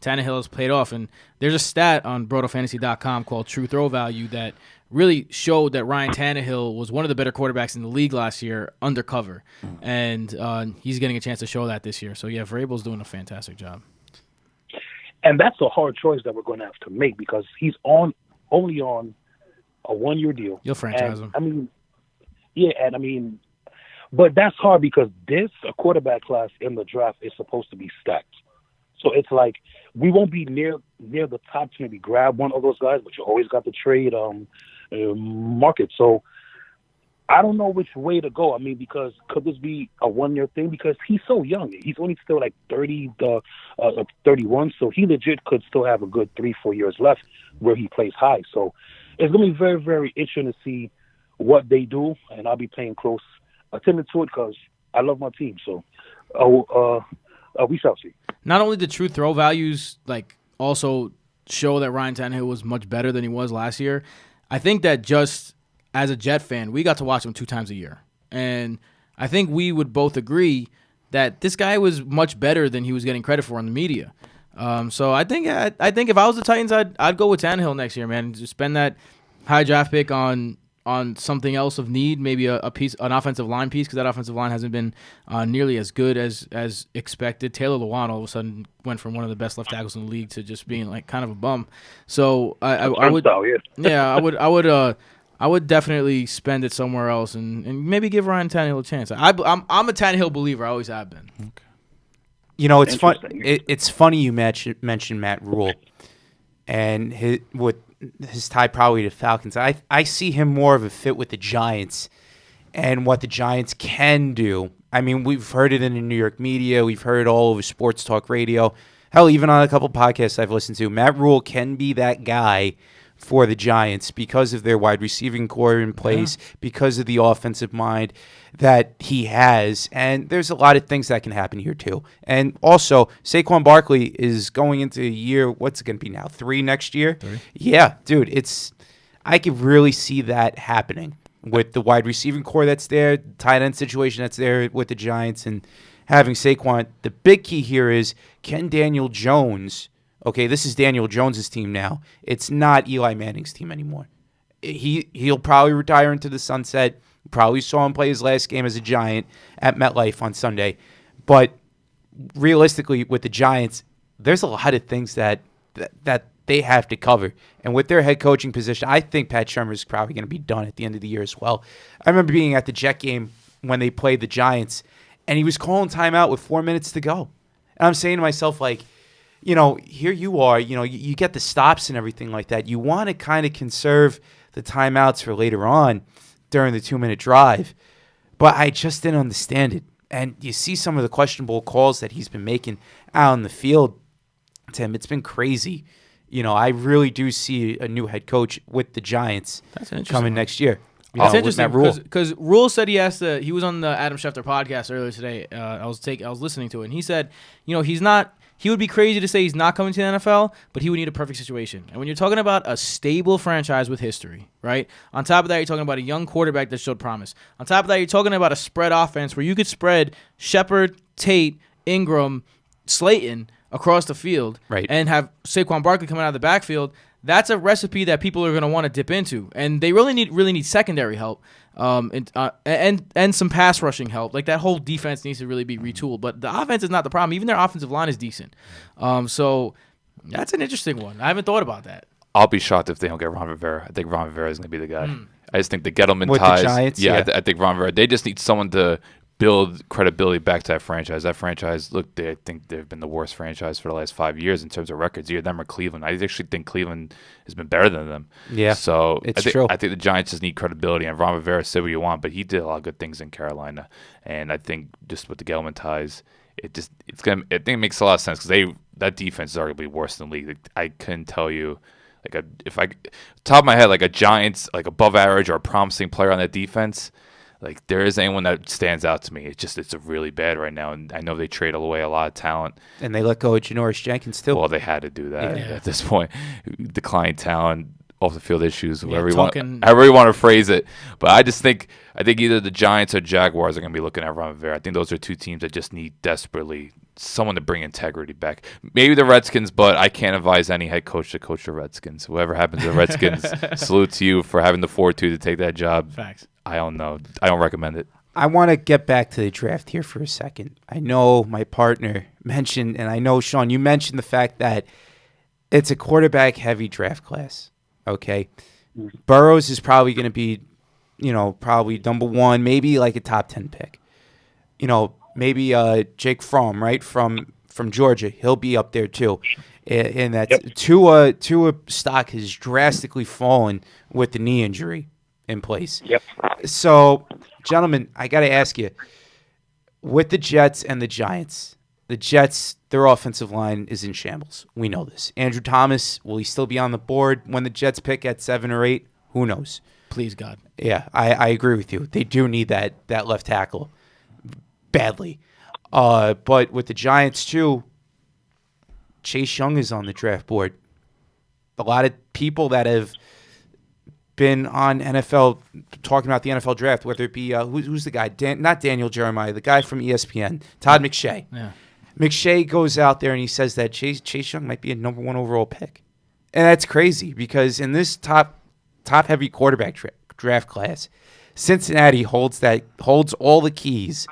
Tannehill has played off. And there's a stat on BrotoFantasy.com called True Throw Value that really showed that Ryan Tannehill was one of the better quarterbacks in the league last year undercover, and he's getting a chance to show that this year. So yeah, Vrabel's doing a fantastic job. And that's a hard choice that we're going to have to make, because he's only on a 1-year deal. You'll franchise him. But that's hard because a quarterback class in the draft is supposed to be stacked. So it's like we won't be near the top to maybe grab one of those guys, but you always got the trade market. So I don't know which way to go. I mean, because could this be a 1-year thing? Because he's so young. He's only still like 31, so he legit could still have a good 3-4 years left where he plays high. So it's going to be very, very interesting to see what they do, and I'll be paying close attention to it because I love my team. So we shall see. Not only the true throw values also show that Ryan Tannehill was much better than he was last year, I think that just as a Jet fan, we got to watch him 2 times a year. And I think we would both agree that this guy was much better than he was getting credit for in the media. So I think if I was the Titans, I'd go with Tannehill next year, man. Just spend that high draft pick on something else of need, maybe an offensive line piece, because that offensive line hasn't been nearly as good as expected. Taylor Lewan all of a sudden went from one of the best left tackles in the league to just being like kind of a bum. So I would definitely spend it somewhere else and maybe give Ryan Tannehill a chance. I'm a Tannehill believer. I always have been. Okay. You know, it's fun. It's funny you mentioned Matt Rule and his tie probably to Falcons. I see him more of a fit with the Giants and what the Giants can do. I mean, we've heard it in the New York media. We've heard it all over sports talk radio. Hell, even on a couple podcasts I've listened to. Matt Rule can be that guy for the Giants because of their wide receiving core in place, because of the offensive mind that he has. And there's a lot of things that can happen here too. And also, Saquon Barkley is going into a year, what's it going to be now, 3 next year? 3. Yeah, dude, I could really see that happening with the wide receiving core that's there, tight end situation that's there with the Giants, and having Saquon. The big key here is, can Daniel Jones... Okay, this is Daniel Jones' team now. It's not Eli Manning's team anymore. He'll probably retire into the sunset. Probably saw him play his last game as a Giant at MetLife on Sunday. But realistically, with the Giants, there's a lot of things that they have to cover. And with their head coaching position, I think Pat Shurmur is probably going to be done at the end of the year as well. I remember being at the Jet game when they played the Giants, and he was calling timeout with 4 minutes to go. And I'm saying to myself, like, you know, here you are, you know, you get the stops and everything like that. You want to kind of conserve the timeouts for later on during the 2-minute drive. But I just didn't understand it. And you see some of the questionable calls that he's been making out on the field, Tim. It's been crazy. You know, I really do see a new head coach with the Giants coming next year. It's interesting because Rule said he was on the Adam Schefter podcast earlier today. I was listening to it, and he said, you know, he would be crazy to say he's not coming to the NFL, but he would need a perfect situation. And when you're talking about a stable franchise with history, right? On top of that, you're talking about a young quarterback that showed promise. On top of that, you're talking about a spread offense where you could spread Shepard, Tate, Ingram, Slayton across the field, right, and have Saquon Barkley coming out of the backfield. That's a recipe that people are going to want to dip into, and they really need secondary help, and some pass rushing help. Like, that whole defense needs to really be retooled. But the offense is not the problem. Even their offensive line is decent. So That's an interesting one. I haven't thought about that. I'll be shocked if they don't get Ron Rivera. I think Ron Rivera is going to be the guy. I just think the Gettleman With the ties. Giants, yeah, yeah. I think Ron Rivera. They just need someone to build credibility back to that franchise. That franchise, look, I think they've been the worst franchise for the last 5 years in terms of records. Either them or Cleveland. I actually think Cleveland has been better than them. Yeah, So it's true. I think the Giants just need credibility. And Ron Rivera, say what you want, but he did a lot of good things in Carolina. And I think just with the Gettleman ties, I think it makes a lot of sense because that defense is arguably worse than the league. I couldn't tell you. Top of my head, like a Giants, like above average or a promising player on that defense, like there isn't anyone that stands out to me. It's really bad right now, and I know they trade away a lot of talent. And they let go of Janoris Jenkins too. Well, they had to do that at this point. Declining talent, off the field issues, however you want to phrase it. But I think either the Giants or Jaguars are going to be looking at Ron Rivera. I think those are two teams that just need desperately someone to bring integrity back. Maybe the Redskins, but I can't advise any head coach to coach the Redskins. Whoever happens to the Redskins, salute to you for having the fortitude to take that job. Facts. I don't know. I don't recommend it. I want to get back to the draft here for a second. I know my partner mentioned, and I know, Sean, you mentioned the fact that it's a quarterback-heavy draft class. Okay, Burrows is probably going to be, probably number one, maybe like a top 10 pick. Maybe Jake Fromm, right, from Georgia, he'll be up there too. And that's Tua stock has drastically fallen with the knee injury in place. Yep. So, gentlemen, I got to ask you, with the Jets and the Giants, the Jets, their offensive line is in shambles. We know this. Andrew Thomas, will he still be on the board when the Jets pick at 7 or 8? Who knows? Please, God. Yeah, I agree with you. They do need that left tackle badly. But with the Giants, too, Chase Young is on the draft board. A lot of people that have been on NFL, talking about the NFL draft, whether it be, who's the guy? Not Daniel Jeremiah, the guy from ESPN, Todd McShay. Yeah. McShay goes out there and he says that Chase Young might be a number 1 overall pick. And that's crazy because in this top-heavy quarterback draft class, Cincinnati holds all the keys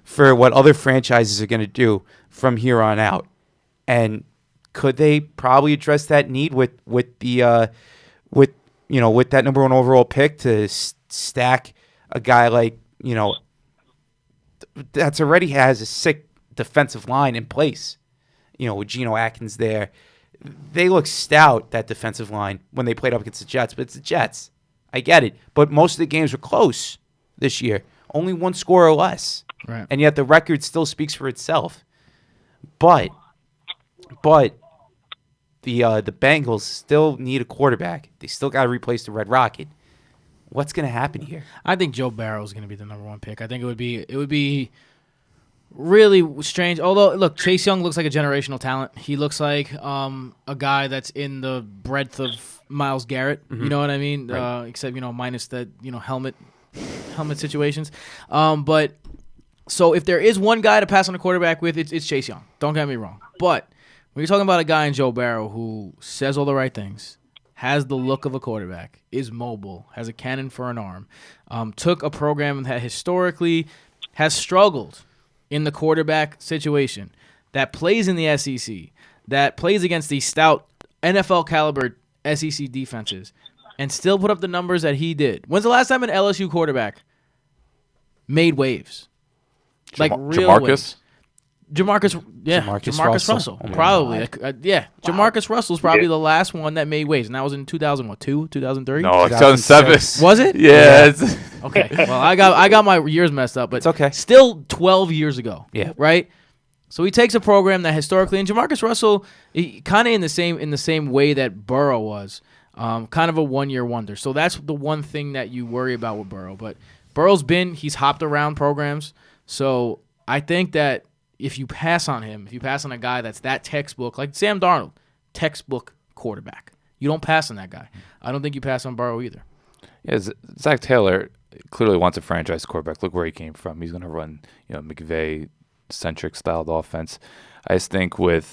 for what other franchises are going to do from here on out. And could they probably address that need with that number 1 overall pick to stack a guy like, that's already has a sick defensive line in place, with Geno Atkins there. They look stout, that defensive line, when they played up against the Jets, but it's the Jets. I get it. But most of the games were close this year. Only 1 score or less. Right. And yet the record still speaks for itself. But the Bengals still need a quarterback. They still got to replace the Red Rocket. What's going to happen here? I think Joe Barrow is going to be the number 1 pick. I think it would be really strange. Although, look, Chase Young looks like a generational talent. He looks like a guy that's in the breadth of Myles Garrett. Mm-hmm. You know what I mean? Right. Except, minus that, helmet situations. But so if there is one guy to pass on a quarterback with, it's Chase Young. Don't get me wrong. But when you're talking about a guy in Joe Barrow who says all the right things, has the look of a quarterback, is mobile, has a cannon for an arm, took a program that historically has struggled in the quarterback situation, that plays in the SEC, that plays against these stout NFL caliber SEC defenses, and still put up the numbers that he did. When's the last time an LSU quarterback made waves? Like real Jamarcus? waves. Jamarcus Russell. Oh Probably. Jamarcus Russell's probably the last one that made waves, and that was in 2002, 2003? No, 2007. Was it? Yeah. Okay. Well, I got my years messed up, but it's okay. Still 12 years ago. Yeah. Right? So he takes a program that historically, and Jamarcus Russell, kind of in the same way that Burrow was, kind of a one-year wonder. So that's the one thing that you worry about with Burrow. But he's hopped around programs. So I think that if you pass on him, if you pass on a guy that's that textbook, like Sam Darnold, textbook quarterback, you don't pass on that guy. I don't think you pass on Burrow either. Yeah, Zach Taylor clearly wants a franchise quarterback. Look where he came from. He's going to run, McVay-centric styled offense. I just think when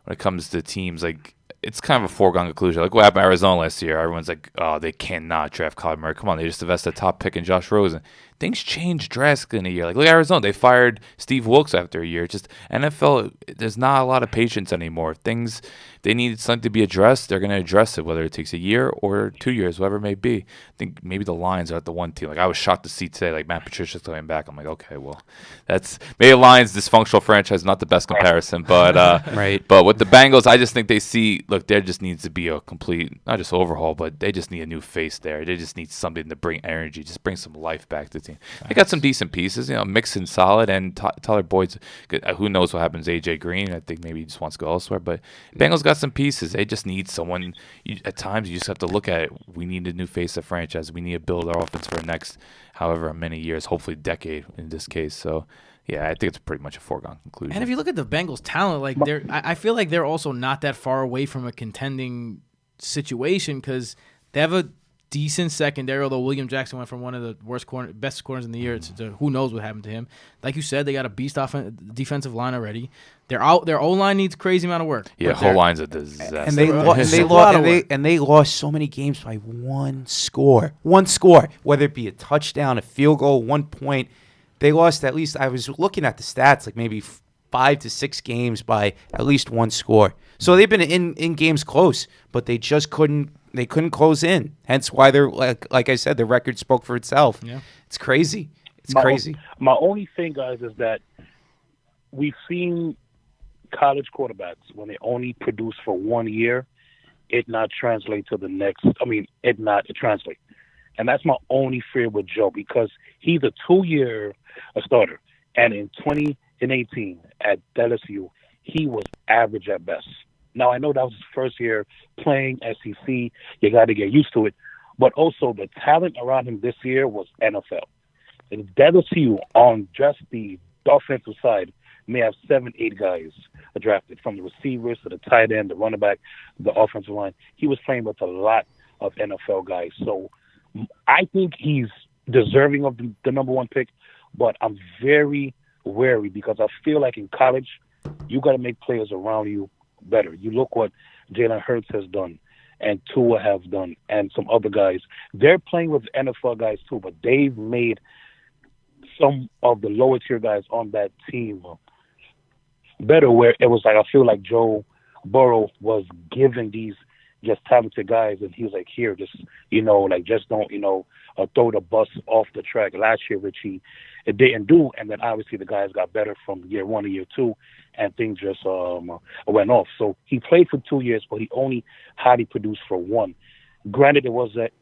it comes to teams, like it's kind of a foregone conclusion. Like what happened to Arizona last year. Everyone's like, oh, they cannot draft Kyler Murray. Come on, they just invested a top pick in Josh Rosen. things change drastically in a year. Like, look at Arizona. They fired Steve Wilkes after a year. Just NFL, there's not a lot of patience anymore. Things, they need something to be addressed. They're going to address it, whether it takes a year or 2 years, whatever it may be. I think maybe the Lions are at the one team. Like, I was shocked to see today, like, Matt Patricia's coming back. I'm like, okay, well, that's maybe the Lions dysfunctional franchise, not the best comparison, but Right. But with the Bengals, I just think they see, look, there just needs to be a complete, not just overhaul, but they just need a new face there. They just need something to bring energy, just bring some life back to the team. They got some decent pieces, Mixon solid, and Tyler Boyd's good. Who knows what happens to A.J. Green? I think maybe he just wants to go elsewhere. But Bengals got some pieces. They just need someone. At times, you just have to look at it. We need a new face of franchise. We need to build our offense for the next however many years, hopefully decade in this case. So, yeah, I think it's pretty much a foregone conclusion. And if you look at the Bengals' talent, like I feel like they're also not that far away from a contending situation because they have a decent secondary. Although William Jackson went from one of the best corners in the year to who knows what happened to him. Like you said, they got a beast defensive line already. Their O-line needs crazy amount of work. Yeah, whole line's a disaster. And they lost so many games by one score. One score, whether it be a touchdown, a field goal, 1 point. They lost at least, I was looking at the stats, like maybe 5 to 6 games by at least one score. So they've been in games close, but they just couldn't close in. Hence why they're, like I said, the record spoke for itself. Yeah. It's crazy. It's crazy. My only thing, guys, is that we've seen college quarterbacks, when they only produce for 1 year, it not translate to the next. It translate. And that's my only fear with Joe, because he's a 2-year starter. And in 2018 at LSU, he was average at best. Now, I know that was his first year playing SEC. You got to get used to it. But also the talent around him this year was NFL. And LSU, on just the offensive side, may have 7-8 guys drafted, from the receivers to the tight end, the running back, the offensive line. He was playing with a lot of NFL guys. So I think he's deserving of the number one pick, but I'm very wary because I feel like in college, you got to make players around you better. You look what Jalen Hurts has done and Tua have done and some other guys. They're playing with NFL guys too, but they've made some of the lower tier guys on that team better, where it was like, I feel like Joe Burrow was giving these just talented guys, and he was like, here, just, just don't, throw the bus off the track. Last year, which it didn't do, and then obviously the guys got better from year 1 to year 2, and things just went off. So he played for 2 years, but he only highly produced for 1. Granted, it wasn't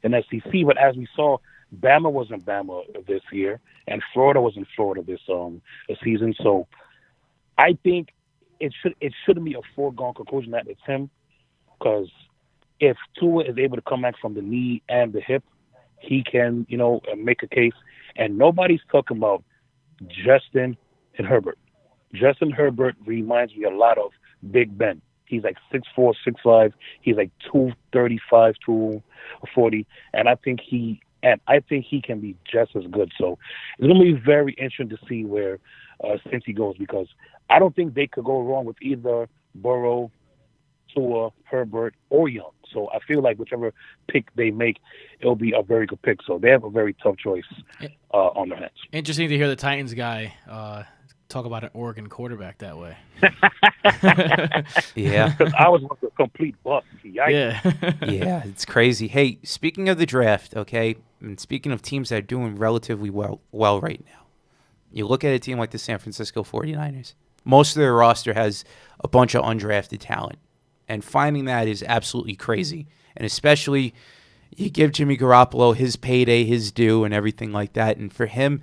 an SEC, but as we saw, Bama wasn't Bama this year, and Florida wasn't Florida this season. So I think it shouldn't be a foregone conclusion that it's him, because if Tua is able to come back from the knee and the hip, he can, make a case. And nobody's talking about Justin and Herbert. Justin Herbert reminds me a lot of Big Ben. He's like 6'4", 6'5". He's like 235, 240, and I think he can be just as good. So it's going to be very interesting to see where Cincy goes, because I don't think they could go wrong with either Burrow, Tua, Herbert, or Young. So I feel like whichever pick they make, it'll be a very good pick. So they have a very tough choice on their hands. Interesting to hear the Titans guy talk about an Oregon quarterback that way. Yeah. Because I was a complete bust. Yeah. Yeah, it's crazy. Hey, speaking of the draft, okay, and speaking of teams that are doing relatively well right now, you look at a team like the San Francisco 49ers. Most of their roster has a bunch of undrafted talent, and finding that is absolutely crazy. And especially, you give Jimmy Garoppolo his payday, his due, and everything like that. And for him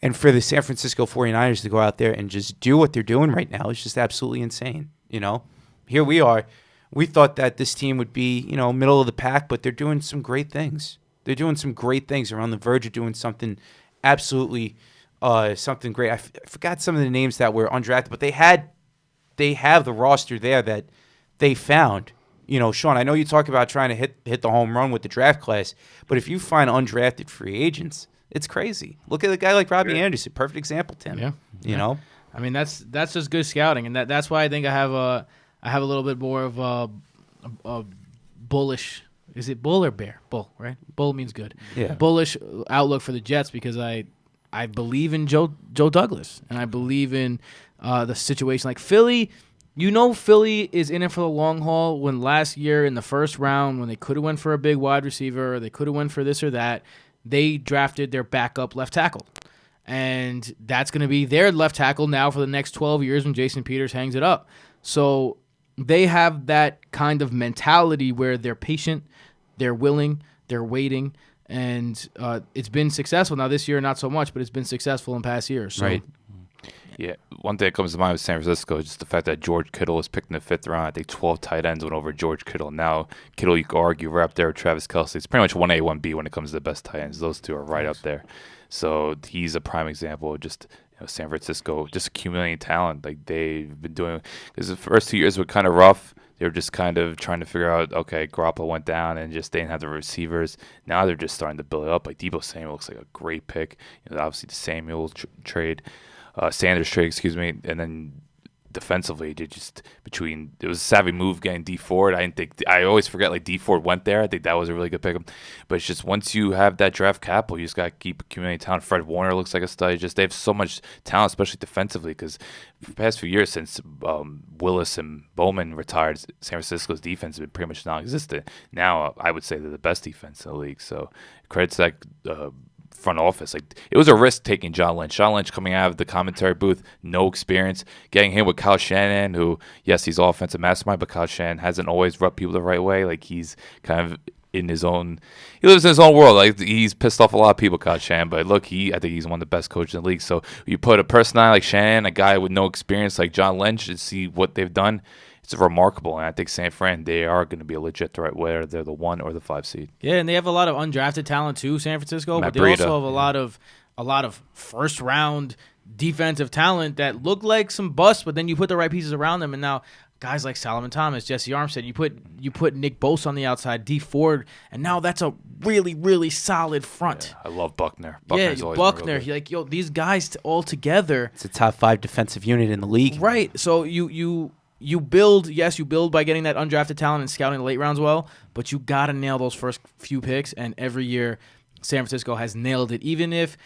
and for the San Francisco 49ers to go out there and just do what they're doing right now is just absolutely insane. Here we are. We thought that this team would be, middle of the pack, but they're doing some great things. They're doing some great things. They're on the verge of doing something absolutely something great. I forgot some of the names that were undrafted, but they have the roster there that they found. Sean, I know you talk about trying to hit the home run with the draft class, but if you find undrafted free agents, it's crazy. Look at a guy like Robbie Anderson, perfect example, Tim. Yeah. I mean, that's just good scouting, and that's why I think I have a little bit more of a bullish Is it bull or bear? Bull, right? Bull means good. Yeah. Bullish outlook for the Jets because I believe in Joe Douglas, and I believe in the situation. Like Philly, Philly is in it for the long haul. When last year in the first round, when they could have went for a big wide receiver, or they could have went for this or that, they drafted their backup left tackle. And that's going to be their left tackle now for the next 12 years when Jason Peters hangs it up. So they have that kind of mentality where they're patient, they're willing, they're waiting, and it's been successful. Now this year, not so much, but it's been successful in past years. So. Right. Yeah, one thing that comes to mind with San Francisco is just the fact that George Kittle was picked in the 5th round. I think 12 tight ends went over George Kittle. Now, Kittle, you could argue, right up there with Travis Kelce. It's pretty much 1A, 1B when it comes to the best tight ends. Those two are right up there. So he's a prime example of just San Francisco just accumulating talent. Like they've been doing, because the first 2 years were kind of rough. They were just kind of trying to figure out, okay, Garoppolo went down and just they didn't have the receivers. Now they're just starting to build it up. Like Deebo Samuel looks like a great pick. Obviously the Samuel trade. Sanders trade, and then defensively, it was a savvy move getting D Ford. I always forget like D Ford went there. I think that was a really good pick. But it's just once you have that draft capital, you just got to keep accumulating talent. Fred Warner looks like a stud. They have so much talent, especially defensively, because for the past few years since Willis and Bowman retired, San Francisco's defense has been pretty much non-existent. Now I would say they're the best defense in the league. So credit to that front office. Like it was a risk taking John Lynch. John Lynch coming out of the commentary booth, no experience, getting him with Kyle Shanahan, who yes, he's offensive mastermind, but Kyle Shanahan hasn't always rubbed people the right way. Like he's kind of in his own, he lives in his own world. Like he's pissed off a lot of people, Kyle Shanahan. But look, I think he's one of the best coaches in the league. So you put a personality like Shanahan, a guy with no experience like John Lynch, and see what they've done. It's remarkable, and I think San Fran, they are going to be a legit threat, whether they're the 1 or the 5 seed. Yeah, and they have a lot of undrafted talent too, San Francisco, Matt but they Breida. also have a lot of first round defensive talent that look like some busts, but then you put the right pieces around them, and now guys like Solomon Thomas, Jesse Armstead, you put Nick Bosa on the outside, D Ford, and now that's a really, really solid front. Yeah, I love Buckner. Buckner. Like these guys all together. It's a top 5 defensive unit in the league. Right. So you build by getting that undrafted talent and scouting the late rounds well, but you got to nail those first few picks, and every year San Francisco has nailed it. Even if,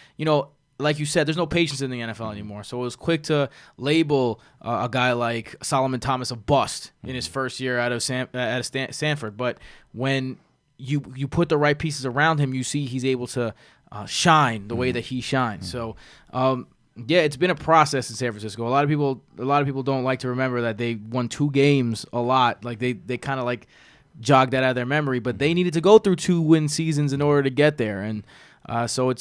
like you said, there's no patience in the NFL anymore. So it was quick to label a guy like Solomon Thomas a bust in his first year out of Stanford. But when you put the right pieces around him, you see he's able to shine the way that he shines. So yeah, it's been a process in San Francisco. A lot of people don't like to remember that they won 2 games a lot. Like they kind of like jogged that out of their memory, but they needed to go through 2 win seasons in order to get there. And so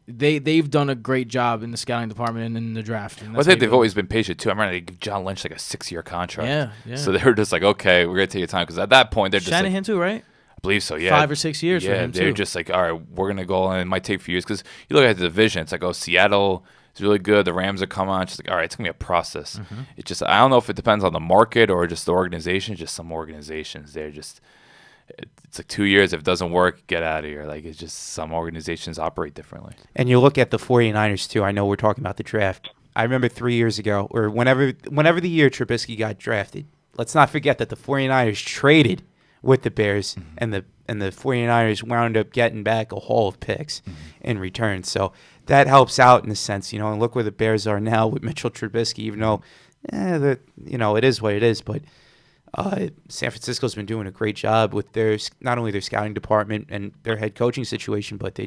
they've done a great job in the scouting department and in the draft. I think they've always been patient too. I remember they gave John Lynch like a 6-year contract. Yeah. So they were just like, okay, we're gonna take your time, because at that point they're just Shanahan too, right? I believe so, yeah. 5 or 6 years for him, they're too. just like, all right, we're going to go, and it might take a few years. Because you look at the division, it's like, oh, Seattle is really good. The Rams are coming on. It's just like, all right, it's going to be a process. Mm-hmm. It's just, I don't know if it depends on the market or just the organization. Just some organizations, they're just, it's like 2 years. If it doesn't work, get out of here. Like, it's just some organizations operate differently. And you look at the 49ers, too. I know we're talking about the draft. I remember 3 years ago, or whenever the year Trubisky got drafted, let's not forget that the 49ers traded with the Bears, and the 49ers wound up getting back a haul of picks in return. So that helps out in a sense, and look where the Bears are now with Mitchell Trubisky, even though, it is what it is. But San Francisco's been doing a great job with not only their scouting department and their head coaching situation, but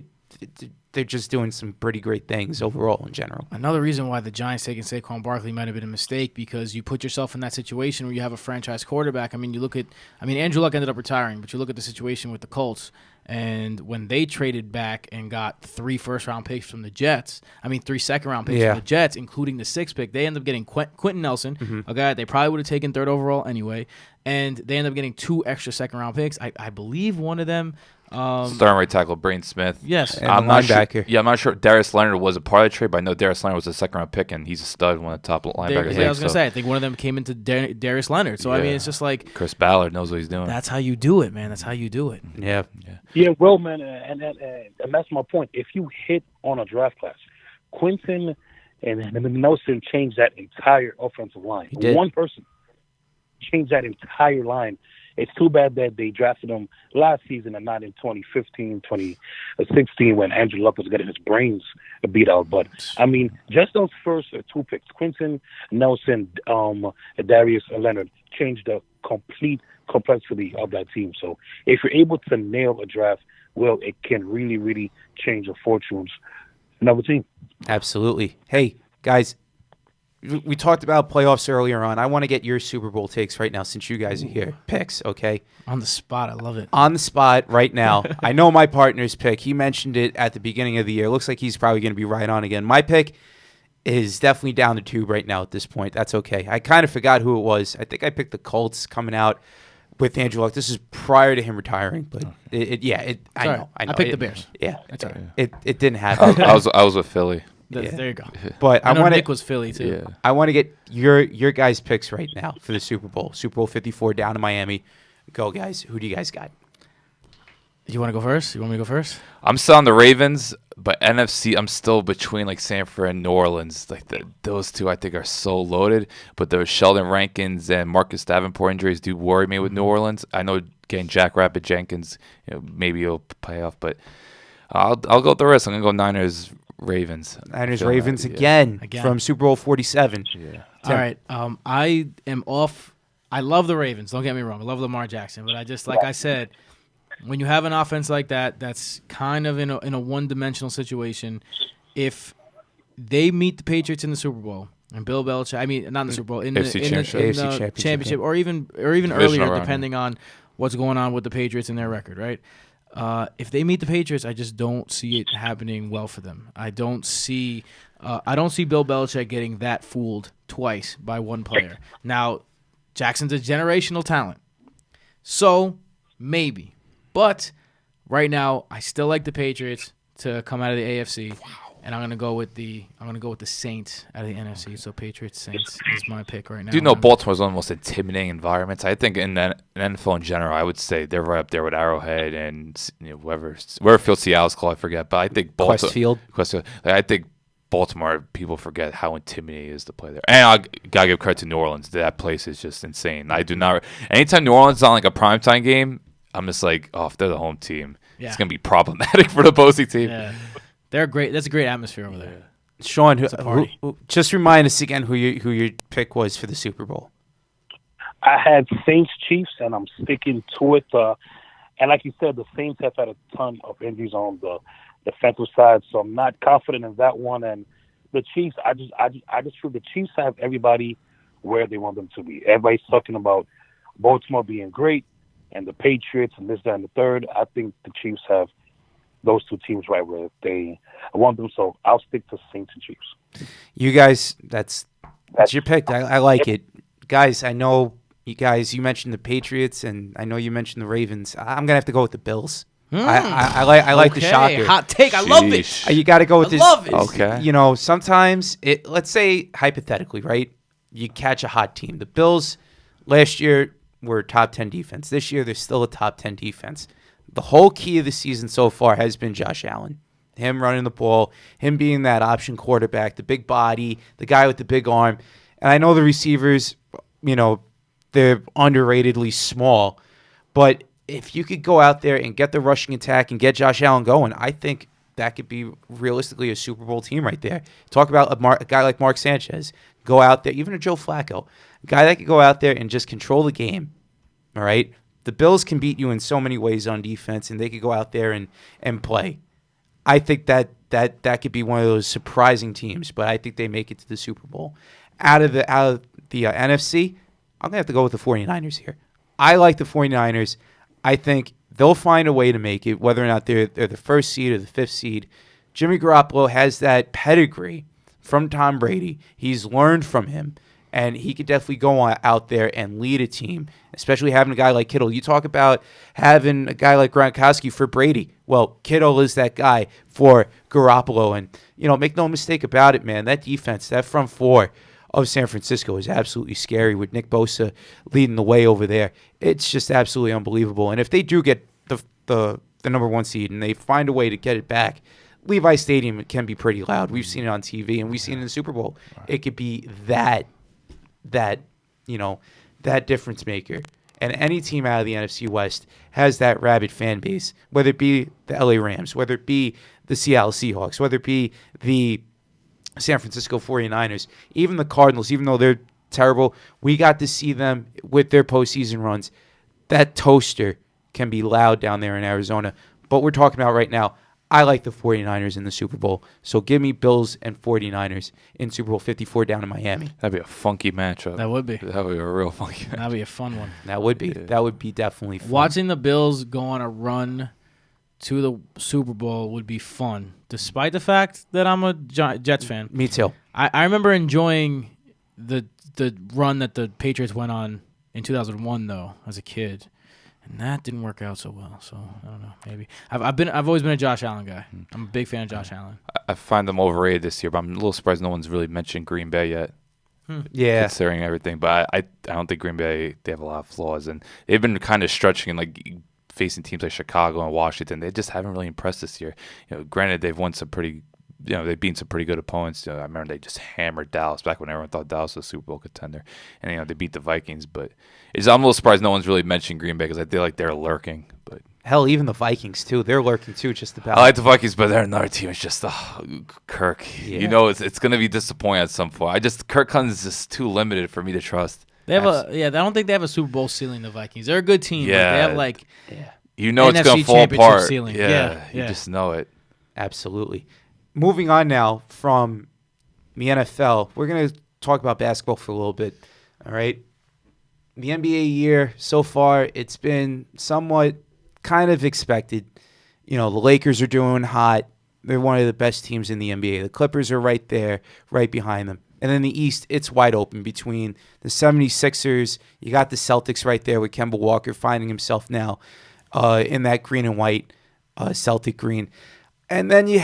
they're just doing some pretty great things overall in general. Another reason why the Giants taking Saquon Barkley might have been a mistake, because you put yourself in that situation where you have a franchise quarterback. Andrew Luck ended up retiring, but you look at the situation with the Colts, and when they traded back and got 3 first-round picks from the Jets, 3 second-round picks from the Jets, including the 6th pick, they ended up getting Quentin Nelson, a guy they probably would have taken 3rd overall anyway, and they ended up getting 2 extra second-round picks. I believe one of them Starting right tackle, Brain Smith. Yes. And I'm not sure. Yeah, I'm not sure. Darius Leonard was a part of the trade, but I know Darius Leonard was a second-round pick, and he's a stud, one of the top linebackers. I was going to say, I think one of them came into Darius Leonard. So, it's just like... Chris Ballard knows what he's doing. That's how you do it, man. That's how you do it. Yeah. Yeah, well, man, and that's my point. If you hit on a draft class, Quentin and Nelson changed that entire offensive line. He did. One person changed that entire line. It's too bad that they drafted him last season and not in 2015, 2016 when Andrew Luck was getting his brains beat out. But, I mean, just those first two picks, Quentin Nelson, Darius Leonard, changed the complete complexity of that team. So if you're able to nail a draft, well, it can really, really change the fortunes of a team. Absolutely. Hey, guys, we talked about playoffs earlier on. I want to get your Super Bowl takes right now since you guys are here. Picks, okay? On the spot. I love it. On the spot right now. I know my partner's pick. He mentioned it at the beginning of the year. Looks like he's probably going to be right on again. My pick is definitely down the tube right now at this point. That's okay. I kind of forgot who it was. I think I picked the Colts coming out with Andrew Luck. This is prior to him retiring, but I know. I picked the Bears. Yeah. That's all right. It didn't happen. I was with Philly. Yeah. There you go. But I know Nick was Philly too. Yeah. I want to get your guys' picks right now for the Super Bowl. Super Bowl 54 down in Miami. Go, guys. Who do you guys got? You want to go first? You want me to go first? I'm still on the Ravens, but NFC, I'm still between like San Fran and New Orleans. Like those two, I think, are so loaded. But the Sheldon Rankins and Marcus Davenport injuries do worry me with New Orleans. I know getting Jack Rabbit Jenkins, maybe he'll pay off, but I'll go with the rest. I'm gonna go Niners. Ravens. Niners, Ravens again from Super Bowl 47. Yeah. All right. I am off. I love the Ravens. Don't get me wrong. I love Lamar Jackson. But I just, like I said, when you have an offense like that, that's kind of in a one-dimensional situation. If they meet the Patriots in the Super Bowl, and Bill Belichick, I mean, not in the Super Bowl, in the championship, or even earlier, round, depending on what's going on with the Patriots and their record, right? If they meet the Patriots, I just don't see it happening well for them. I don't see Bill Belichick getting that fooled twice by one player. Now, Jackson's a generational talent, so maybe. But right now, I still like the Patriots to come out of the AFC. And I'm gonna go with the Saints out of the NFC. So Patriots Saints is my pick right now. Do you know Baltimore's one of the most intimidating environments? I think in the NFL in general, I would say they're right up there with Arrowhead and wherever field Seattle's called, I forget. But I think Questfield. I think Baltimore, people forget how intimidating it is to play there. And I gotta give credit to New Orleans. That place is just insane. I do not. Anytime New Orleans is on like a primetime game, I'm just like, if they're the home team, it's gonna be problematic for the opposing team. Yeah. They're great. That's a great atmosphere over there. Sean, who, just remind us again who your pick was for the Super Bowl. I had Saints Chiefs, and I'm sticking to it. And like you said, the Saints have had a ton of injuries on the defensive side, so I'm not confident in that one. And the Chiefs, I just feel the Chiefs have everybody where they want them to be. Everybody's talking about Baltimore being great, and the Patriots, and this, that, and the third. I think the Chiefs have those two teams right where they want them, so I'll stick to Saints and Chiefs. You guys, that's your pick. I like it. Guys, I know you mentioned the Patriots, and I know you mentioned the Ravens. I'm going to have to go with the Bills. I like the shocker. Hot take. I love it. You got to go with this. Love it. Okay. Sometimes, let's say hypothetically, right, you catch a hot team. The Bills last year were top 10 defense. This year, they're still a top 10 defense. The whole key of the season so far has been Josh Allen. Him running the ball, him being that option quarterback, the big body, the guy with the big arm. And I know the receivers, they're underratedly small. But if you could go out there and get the rushing attack and get Josh Allen going, I think that could be realistically a Super Bowl team right there. Talk about a guy like Mark Sanchez. Go out there, even a Joe Flacco. A guy that could go out there and just control the game. All right? The Bills can beat you in so many ways on defense, and they could go out there and play. I think that could be one of those surprising teams, but I think they make it to the Super Bowl. Out of the NFC, I'm going to have to go with the 49ers here. I like the 49ers. I think they'll find a way to make it, whether or not they're the first seed or the fifth seed. Jimmy Garoppolo has that pedigree from Tom Brady. He's learned from him. And he could definitely go out there and lead a team, especially having a guy like Kittle. You talk about having a guy like Gronkowski for Brady. Well, Kittle is that guy for Garoppolo. And, make no mistake about it, man. That defense, that front four of San Francisco is absolutely scary with Nick Bosa leading the way over there. It's just absolutely unbelievable. And if they do get the number one seed and they find a way to get it back, Levi Stadium can be pretty loud. We've seen it on TV, and we've seen it in the Super Bowl. It could be that difference maker. And any team out of the NFC West has that rabid fan base, whether it be the LA Rams, whether it be the Seattle Seahawks, whether it be the San Francisco 49ers, even the Cardinals, even though they're terrible, we got to see them with their postseason runs. That toaster can be loud down there in Arizona. But we're talking about right now, I like the 49ers in the Super Bowl. So give me Bills and 49ers in Super Bowl 54 down in Miami. That'd be a funky matchup. That would be. That would be a real funky matchup. That'd be a fun one. That would be. Yeah. That would be definitely fun. Watching the Bills go on a run to the Super Bowl would be fun, despite the fact that I'm a Jets fan. Me too. I remember enjoying the run that the Patriots went on in 2001, though, as a kid. And that didn't work out so well. So I don't know. Maybe I've always been a Josh Allen guy. I'm a big fan of Josh Allen. I find them overrated this year, but I'm a little surprised no one's really mentioned Green Bay yet. Yeah. Considering everything, but I don't think Green Bay, they have a lot of flaws, and they've been kind of stretching and like facing teams like Chicago and Washington. They just haven't really impressed this year. Granted, they've won some pretty. They've beaten some pretty good opponents. I remember they just hammered Dallas back when everyone thought Dallas was a Super Bowl contender. And, they beat the Vikings. But I'm a little surprised no one's really mentioned Green Bay because I feel like they're lurking. But Hell, even the Vikings, too. They're lurking, too, just about. I like the Vikings, but they're another team. It's just Kirk. Yeah. It's going to be disappointing at some point. Kirk Cousins is just too limited for me to trust. They have I don't think they have a Super Bowl ceiling, the Vikings. They're a good team. Yeah. But they have, like, it's NFC going to fall championship apart. ceiling. Yeah, you Yeah. just know it. Absolutely. Moving on now from the NFL, we're going to talk about basketball for a little bit. All right. The NBA year so far, it's been somewhat kind of expected. The Lakers are doing hot. They're one of the best teams in the NBA. The Clippers are right there, right behind them. And in the East, it's wide open between the 76ers. You got the Celtics right there with Kemba Walker finding himself now in that green and white Celtic green. And then you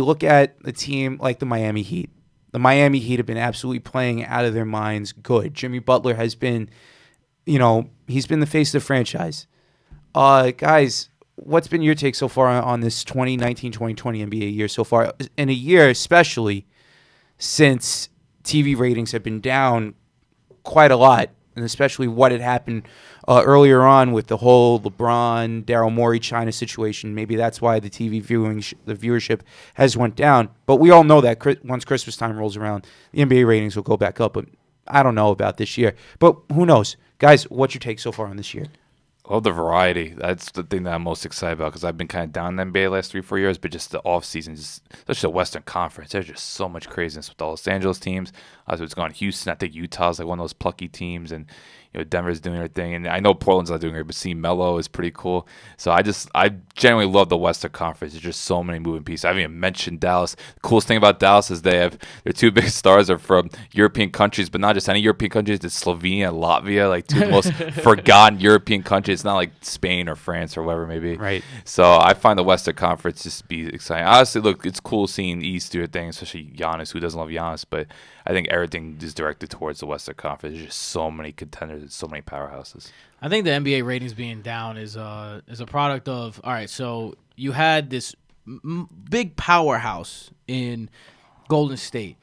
look at a team like the Miami Heat. The Miami Heat have been absolutely playing out of their minds good. Jimmy Butler has been, he's been the face of the franchise. Guys, what's been your take so far on this 2019-2020 NBA year so far? In a year especially since TV ratings have been down quite a lot, and especially what had happened earlier on with the whole LeBron, Daryl Morey, China situation. Maybe that's why the TV the viewership has went down. But we all know that once Christmas time rolls around, the NBA ratings will go back up. But I don't know about this year. But who knows? Guys, what's your take so far on this year? I love the variety. That's the thing that I'm most excited about because I've been kind of down in the NBA the last 3-4 years, but just the offseason, especially the Western Conference, there's just so much craziness with the Los Angeles teams. It's going Houston. I think Utah's like one of those plucky teams, and Denver's doing their thing. And I know Portland's not doing it, but seeing Melo is pretty cool. So I generally love the Western Conference. There's just so many moving pieces. I haven't even mentioned Dallas. The coolest thing about Dallas is their two big stars are from European countries, but not just any European countries. It's Slovenia and Latvia, like two of the most forgotten European countries. It's not like Spain or France or whatever it may be. Right. So I find the Western Conference just be exciting. Honestly, look, it's cool seeing the East do their thing, especially Giannis. Who doesn't love Giannis? But I think everything is directed towards the Western Conference. There's just so many contenders and so many powerhouses. I think the NBA ratings being down is a product of, all right, so you had this big powerhouse in Golden State.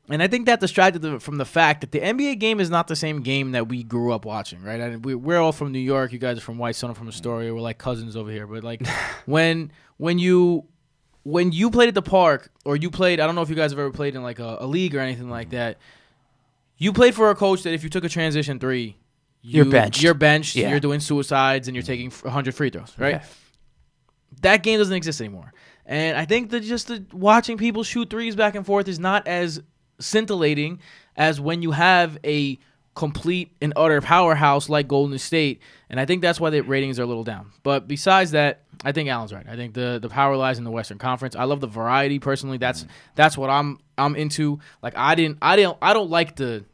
And I think that distracted from the fact that the NBA game is not the same game that we grew up watching, right? And we're all from New York. You guys are from Whitestone. I'm from Astoria. We're like cousins over here. But like when you played at the park, or you played, I don't know if you guys have ever played in like a league or anything like that. You played for a coach that if you took a transition three, You're benched. You're benched. Yeah. You're doing suicides, and you're taking 100 free throws, right? Yeah. That game doesn't exist anymore. And I think that just watching people shoot threes back and forth is not as scintillating as when you have a complete and utter powerhouse like Golden State. And I think that's why the ratings are a little down. But besides that, I think Alan's right. I think the power lies in the Western Conference. I love the variety personally. That's what I'm into. Like I don't like the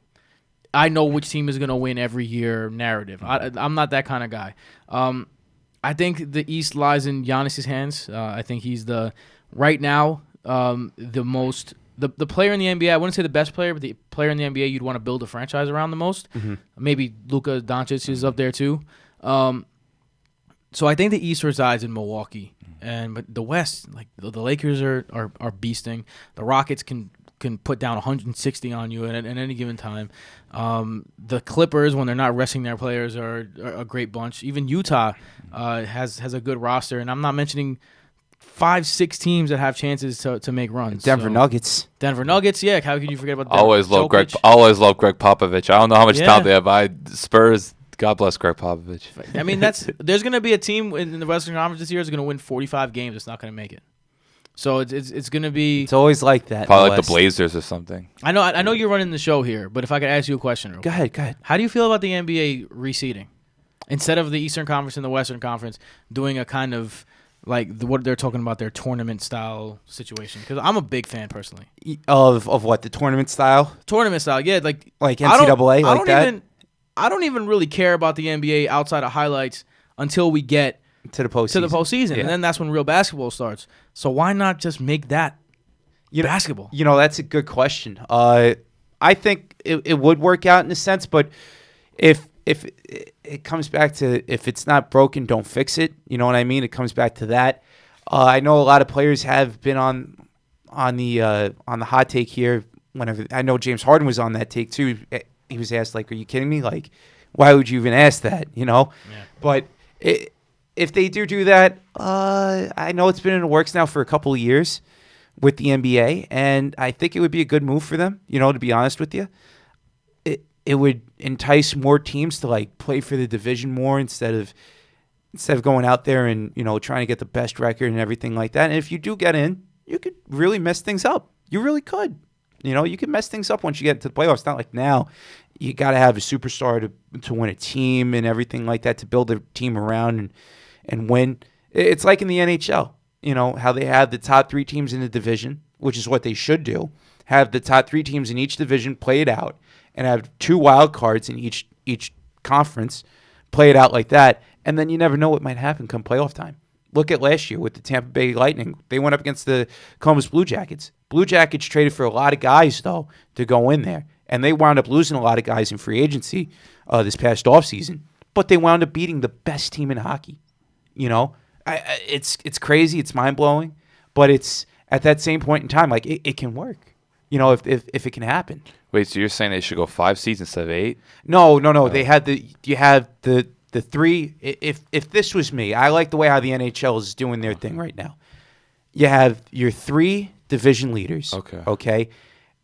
I know which team is going to win every year narrative. I'm not that kind of guy. I think the East lies in Giannis's hands. I think he's right now the most the player in the NBA. I wouldn't say the best player, but the player in the NBA you'd want to build a franchise around the most. Mm-hmm. Maybe Luka Doncic is up there too. So I think the East resides in Milwaukee, but the West, like the Lakers are beasting. The Rockets can can put down 160 on you at any given time. The Clippers, when they're not resting their players, are a great bunch. Even Utah has a good roster, and I'm not mentioning 5-6 teams that have chances to make runs. Denver Nuggets. Denver Nuggets, yeah. How could you forget about that? Always love Greg Popovich. I don't know how much talent they have. Spurs. God bless Greg Popovich. I mean, there's going to be a team in the Western Conference this year that's going to win 45 games. It's not going to make it. So it's going to be. It's always like that. Probably like the Blazers or something. I know you're running the show here, but if I could ask you a question. Go ahead. How do you feel about the NBA reseeding? Instead of the Eastern Conference and the Western Conference doing a kind of like what they're talking about, their tournament style situation? Because I'm a big fan personally. Of what, the tournament style? Tournament style, yeah. Like NCAA, I don't even really care about the NBA outside of highlights until we get to the postseason. Yeah. And then that's when real basketball starts. So why not just make that basketball? That's a good question. I think it would work out in a sense, but if it comes back to, if it's not broken, don't fix it. You know what I mean? It comes back to that. I know a lot of players have been on the hot take here. Whenever I know James Harden was on that take too. He was asked, like, "Are you kidding me? Like, why would you even ask that?" Yeah. But if they do that, I know it's been in the works now for a couple of years with the NBA, and I think it would be a good move for them. To be honest with you, it would entice more teams to like play for the division more instead of going out there and trying to get the best record and everything like that. And if you do get in, you could really mess things up. You really could. You can mess things up once you get into the playoffs. It's not like now you got to have a superstar to win a team and everything like that, to build a team around and win. It's like in the NHL, how they have the top 3 teams in the division, which is what they should do. Have the top 3 teams in each division play it out and have 2 wild cards in each conference, play it out like that, and then you never know what might happen come playoff time. Look at last year with the Tampa Bay Lightning. They went up against the Columbus Blue Jackets. Blue Jackets traded for a lot of guys, though, to go in there. And they wound up losing a lot of guys in free agency this past offseason. But they wound up beating the best team in hockey. It's crazy. It's mind-blowing. But it's at that same point in time, like, it can work, if it can happen. Wait, so you're saying they should go 5 seeds instead of 8? No. They had you have the 3. If this was me, I like the way how the NHL is doing their thing right now. You have your 3 division leaders. Okay.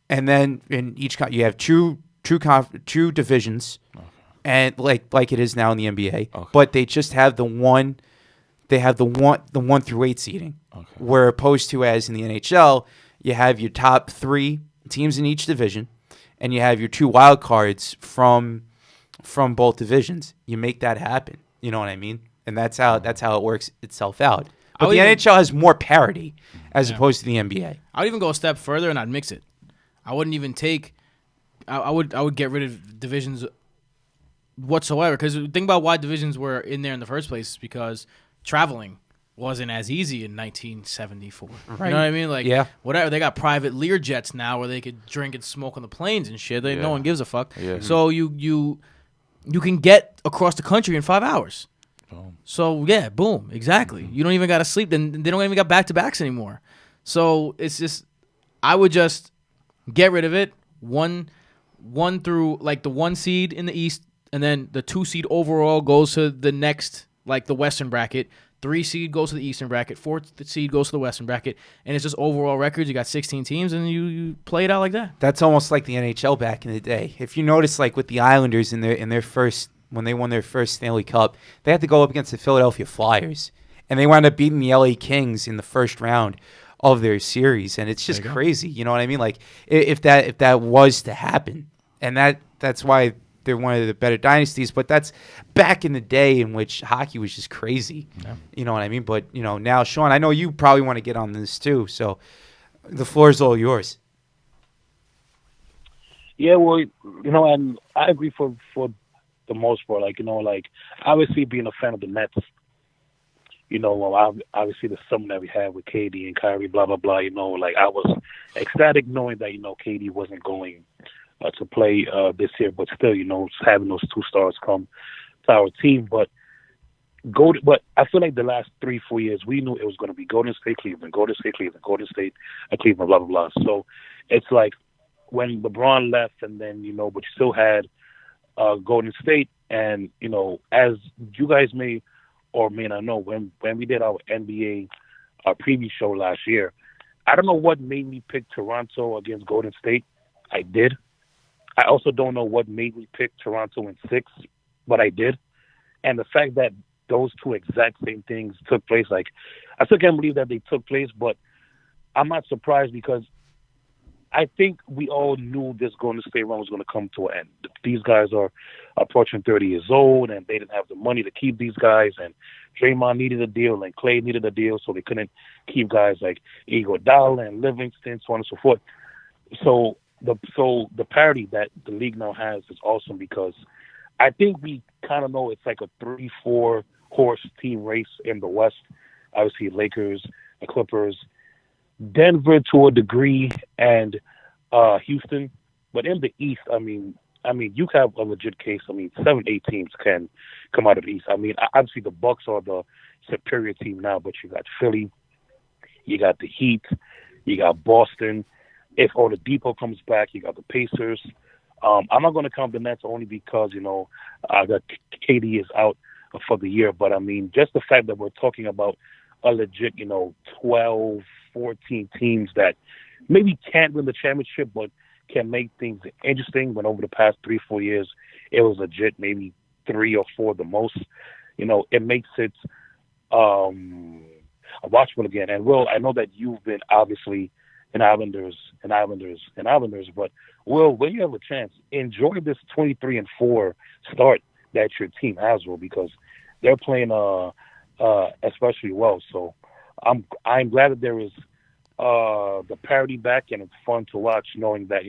And then in each you have two divisions, and like it is now in the NBA. Okay. But they just have the 1 through 8 seeding. Okay. Where opposed to, as in the NHL, you have your top 3 teams in each division, and you have your 2 wild cards from both divisions. You make that happen. You know what I mean? And that's how it works itself out. But the NHL has more parity as opposed to the NBA. I would even go a step further and I'd mix it. I wouldn't even take. I would get rid of divisions whatsoever. Because think about why divisions were in there in the first place, is because traveling wasn't as easy in 1974. Right. You know what I mean? Like, whatever. They got private Lear jets now where they could drink and smoke on the planes and shit. No one gives a fuck. Yeah. So you can get across the country in 5 hours. Boom. So boom, exactly. Mm-hmm. You don't even got to sleep. Then they don't even got back-to-backs anymore. So it's just, I would just get rid of it. One through, like, the 1 seed in the East, and then the 2 seed overall goes to the next, like, the Western bracket. 3 seed goes to the Eastern bracket. 4 seed goes to the Western bracket. And it's just overall records. You got 16 teams, and you play it out like that. That's almost like the NHL back in the day. If you notice, like with the Islanders in their first, when they won their first Stanley Cup, they had to go up against the Philadelphia Flyers, and they wound up beating the LA Kings in the first round of their series. And it's just crazy. You know what I mean? Like, if that was to happen, and that's why they're one of the better dynasties, but that's back in the day in which hockey was just crazy. Yeah. You know what I mean? But, now, Shawn, I know you probably want to get on this too, so the floor is all yours. Yeah, well, and I agree for the most part. Like, obviously being a fan of the Nets, obviously the summer that we had with KD and Kyrie, blah, blah, blah, like I was ecstatic knowing that, KD wasn't going to play this year, but still, having those 2 stars come to our team. But But I feel like the last 3-4 years we knew it was going to be Golden State, Cleveland, Golden State, Cleveland, Golden State, Cleveland, blah blah blah. So it's like when LeBron left, and then but you still had Golden State, and as you guys may or may not know, when we did our NBA preview show last year, I don't know what made me pick Toronto against Golden State. I did. I also don't know what made me pick Toronto in 6, but I did. And the fact that those two exact same things took place, like, I still can't believe that they took place, but I'm not surprised because I think we all knew this Golden State run was going to come to an end. These guys are approaching 30 years old, and they didn't have the money to keep these guys, and Draymond needed a deal, and Clay needed a deal, so they couldn't keep guys like Iguodala and Livingston, so on and so forth. So the parity that the league now has is awesome because I think we kind of know it's like a 3-4 horse team race in the West. Obviously, Lakers, the Clippers, Denver to a degree, and Houston. But in the East, I mean, you have a legit case. 7-8 teams can come out of the East. Obviously the Bucks are the superior team now, but you got Philly, you got the Heat, you got Boston. If Oladipo comes back, you got the Pacers. I'm not going to count the Nets only because that KD is out for the year. But just the fact that we're talking about a legit 12, 14 teams that maybe can't win the championship, but can make things interesting. When over the past 3-4 years, it was legit, maybe 3 or 4 the most. It makes it watchable again. And Will, I know that you've been obviously an Islanders, but Will, when you have a chance, enjoy this 23-4 start that your team has, Will, because they're playing especially well. So I'm glad that there is the parity back, and it's fun to watch, knowing that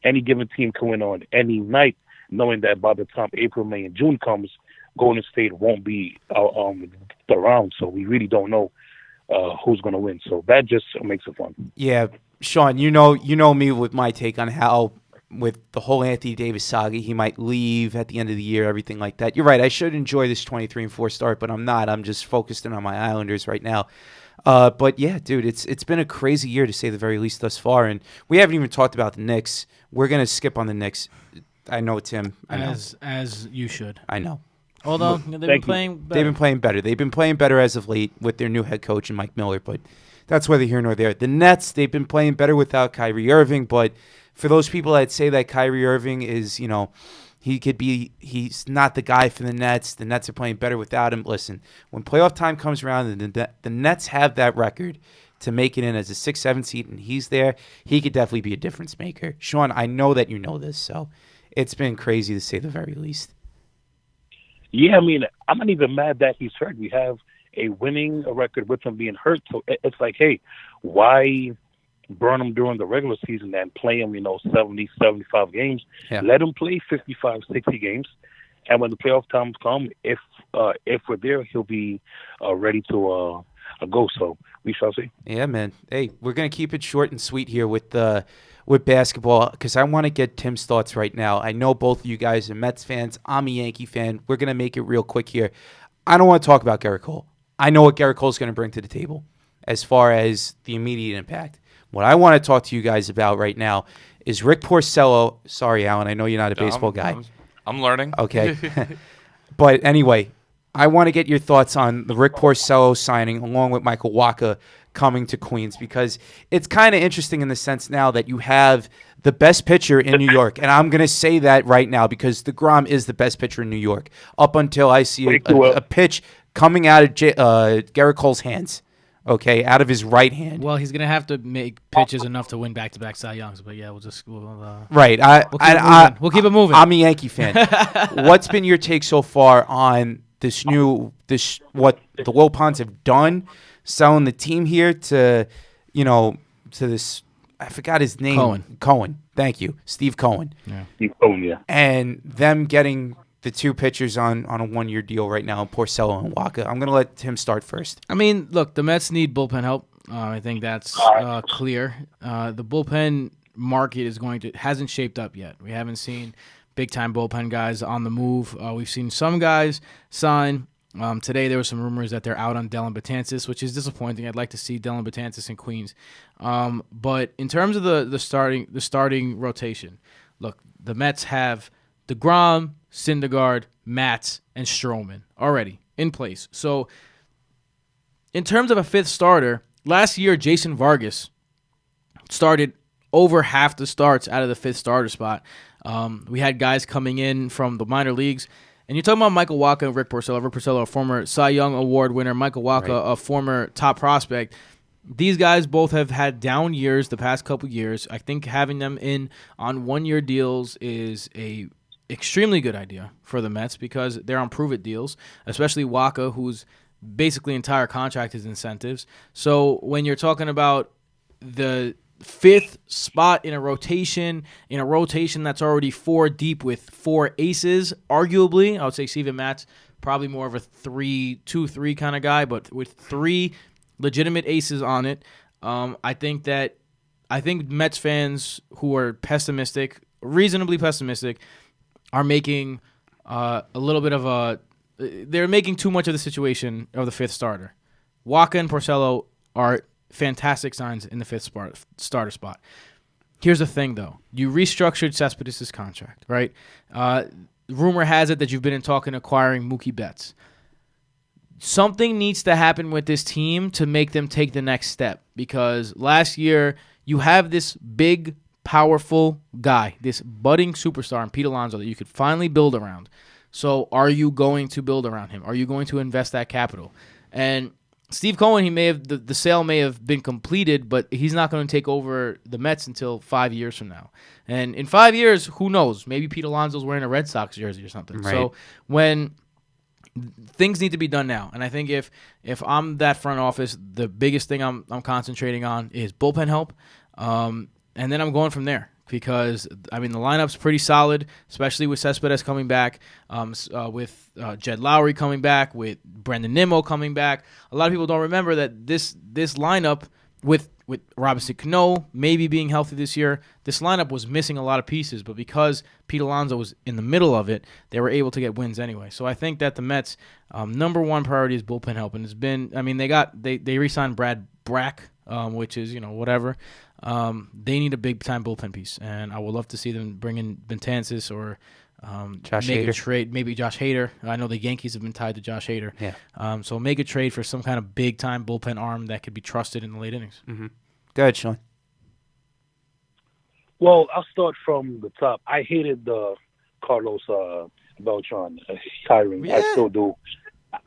any given team can win on any night, knowing that by the time April, May, and June comes, Golden State won't be around. So we really don't know who's going to win. So that just makes it fun. Yeah, Shawn, you know me with my take on how with the whole Anthony Davis saga, he might leave at the end of the year, everything like that. You're right. I should enjoy this 23-4 start, but I'm not. I'm just focused in on my Islanders right now. But yeah, dude, it's been a crazy year to say the very least thus far, and we haven't even talked about the Knicks. We're gonna skip on the Knicks. I know, Tim. I know. As you should. I know. Although they've been playing better. They've been playing better. They've been playing better as of late with their new head coach and Mike Miller, but that's neither here nor there. The Nets, they've been playing better without Kyrie Irving, but for those people that say that Kyrie Irving is, he's not the guy for the Nets are playing better without him. Listen, when playoff time comes around and the Nets have that record to make it in as a 6-7 seed and he's there, he could definitely be a difference maker. Shawn, I know that you know this, so it's been crazy to say the very least. Yeah, I'm not even mad that he's hurt. We have a winning record with him being hurt. So it's like, hey, why burn him during the regular season and play him, 70, 75 games? Yeah. Let him play 55, 60 games. And when the playoff times come, if we're there, he'll be ready to go. So we shall see. Yeah, man. Hey, we're going to keep it short and sweet here with basketball because I want to get Tim's thoughts right now. I know both of you guys are Mets fans. I'm a Yankee fan. We're going to make it real quick here. I don't want to talk about Gerrit Cole. I know what Gerrit Cole's going to bring to the table as far as the immediate impact. What I want to talk to you guys about right now is Rick Porcello. Sorry, Alan, I know you're not a baseball guy. I'm learning. Okay. But anyway, I want to get your thoughts on the Rick Porcello signing along with Michael Wacha coming to Queens, because it's kind of interesting in the sense now that you have the best pitcher in New York. And I'm going to say that right now because DeGrom is the best pitcher in New York up until I see a pitch coming out of Gerrit Cole's hands. Okay, out of his right hand. Well, he's gonna have to make pitches enough to win back-to-back Cy Youngs. But yeah, right. We'll keep it moving. I'm a Yankee fan. What's been your take so far on what the Wilpons have done, selling the team here to this? I forgot his name. Cohen. Thank you, Steve Cohen. Yeah. Steve Cohen. Yeah. And them getting the two pitchers on a 1-year deal right now, Porcello and Wacha. I'm going to let him start first. Look, the Mets need bullpen help. I think that's clear. The bullpen market hasn't shaped up yet. We haven't seen big-time bullpen guys on the move. We've seen some guys sign Today there were some rumors that they're out on Dellin Betances, which is disappointing. I'd like to see Dellin Betances in Queens. But in terms of the starting rotation, look, the Mets have DeGrom, Syndergaard, Matz, and Stroman already in place. So in terms of a fifth starter, last year Jason Vargas started over half the starts out of the fifth starter spot. We had guys coming in from the minor leagues. And you're talking about Michael Wacha and Rick Porcello. Rick Porcello, a former Cy Young Award winner. Michael Wacha, a former top prospect. These guys both have had down years the past couple years. I think having them in on one-year deals is a extremely good idea for the Mets because they're on prove-it deals, especially Wacha, whose basically entire contract is incentives. So when you're talking about the fifth spot in a rotation that's already four deep with four aces, arguably, I would say Steven Matz probably more of a 3-2-3 kind of guy, but with three legitimate aces on it, I think Mets fans who are reasonably pessimistic, are making a little bit of they're making too much of the situation of the fifth starter. Wacha and Porcello are fantastic signs in the fifth starter spot. Here's the thing, though. You restructured Cespedes' contract, right? Rumor has it that you've been in talking acquiring Mookie Betts. Something needs to happen with this team to make them take the next step because last year you have this big, powerful guy, this budding superstar in Pete Alonso that you could finally build around. So are you going to build around him? Are you going to invest that capital? And Steve Cohen, the sale may have been completed, but he's not going to take over the Mets until 5 years from now. And in 5 years, who knows? Maybe Pete Alonso's wearing a Red Sox jersey or something. Right. So when things need to be done now, and I think if I'm that front office, the biggest thing I'm concentrating on is bullpen help, and then I'm going from there. Because, I mean, the lineup's pretty solid, especially with Cespedes coming back, with Jed Lowry coming back, with Brendan Nimmo coming back. A lot of people don't remember that this lineup, with Robinson Cano maybe being healthy this year, this lineup was missing a lot of pieces. But because Pete Alonso was in the middle of it, they were able to get wins anyway. So I think that the Mets' number one priority is bullpen help. And it's been, I mean, they re-signed Brad Brack, which is, whatever. They need a big-time bullpen piece, and I would love to see them bring in Betances or make a trade, maybe Josh Hader. I know the Yankees have been tied to Josh Hader. Yeah. So make a trade for some kind of big-time bullpen arm that could be trusted in the late innings. Mm-hmm. Go ahead, Sean. Well, I'll start from the top. I hated the Carlos Beltran hiring. Yeah. I still do.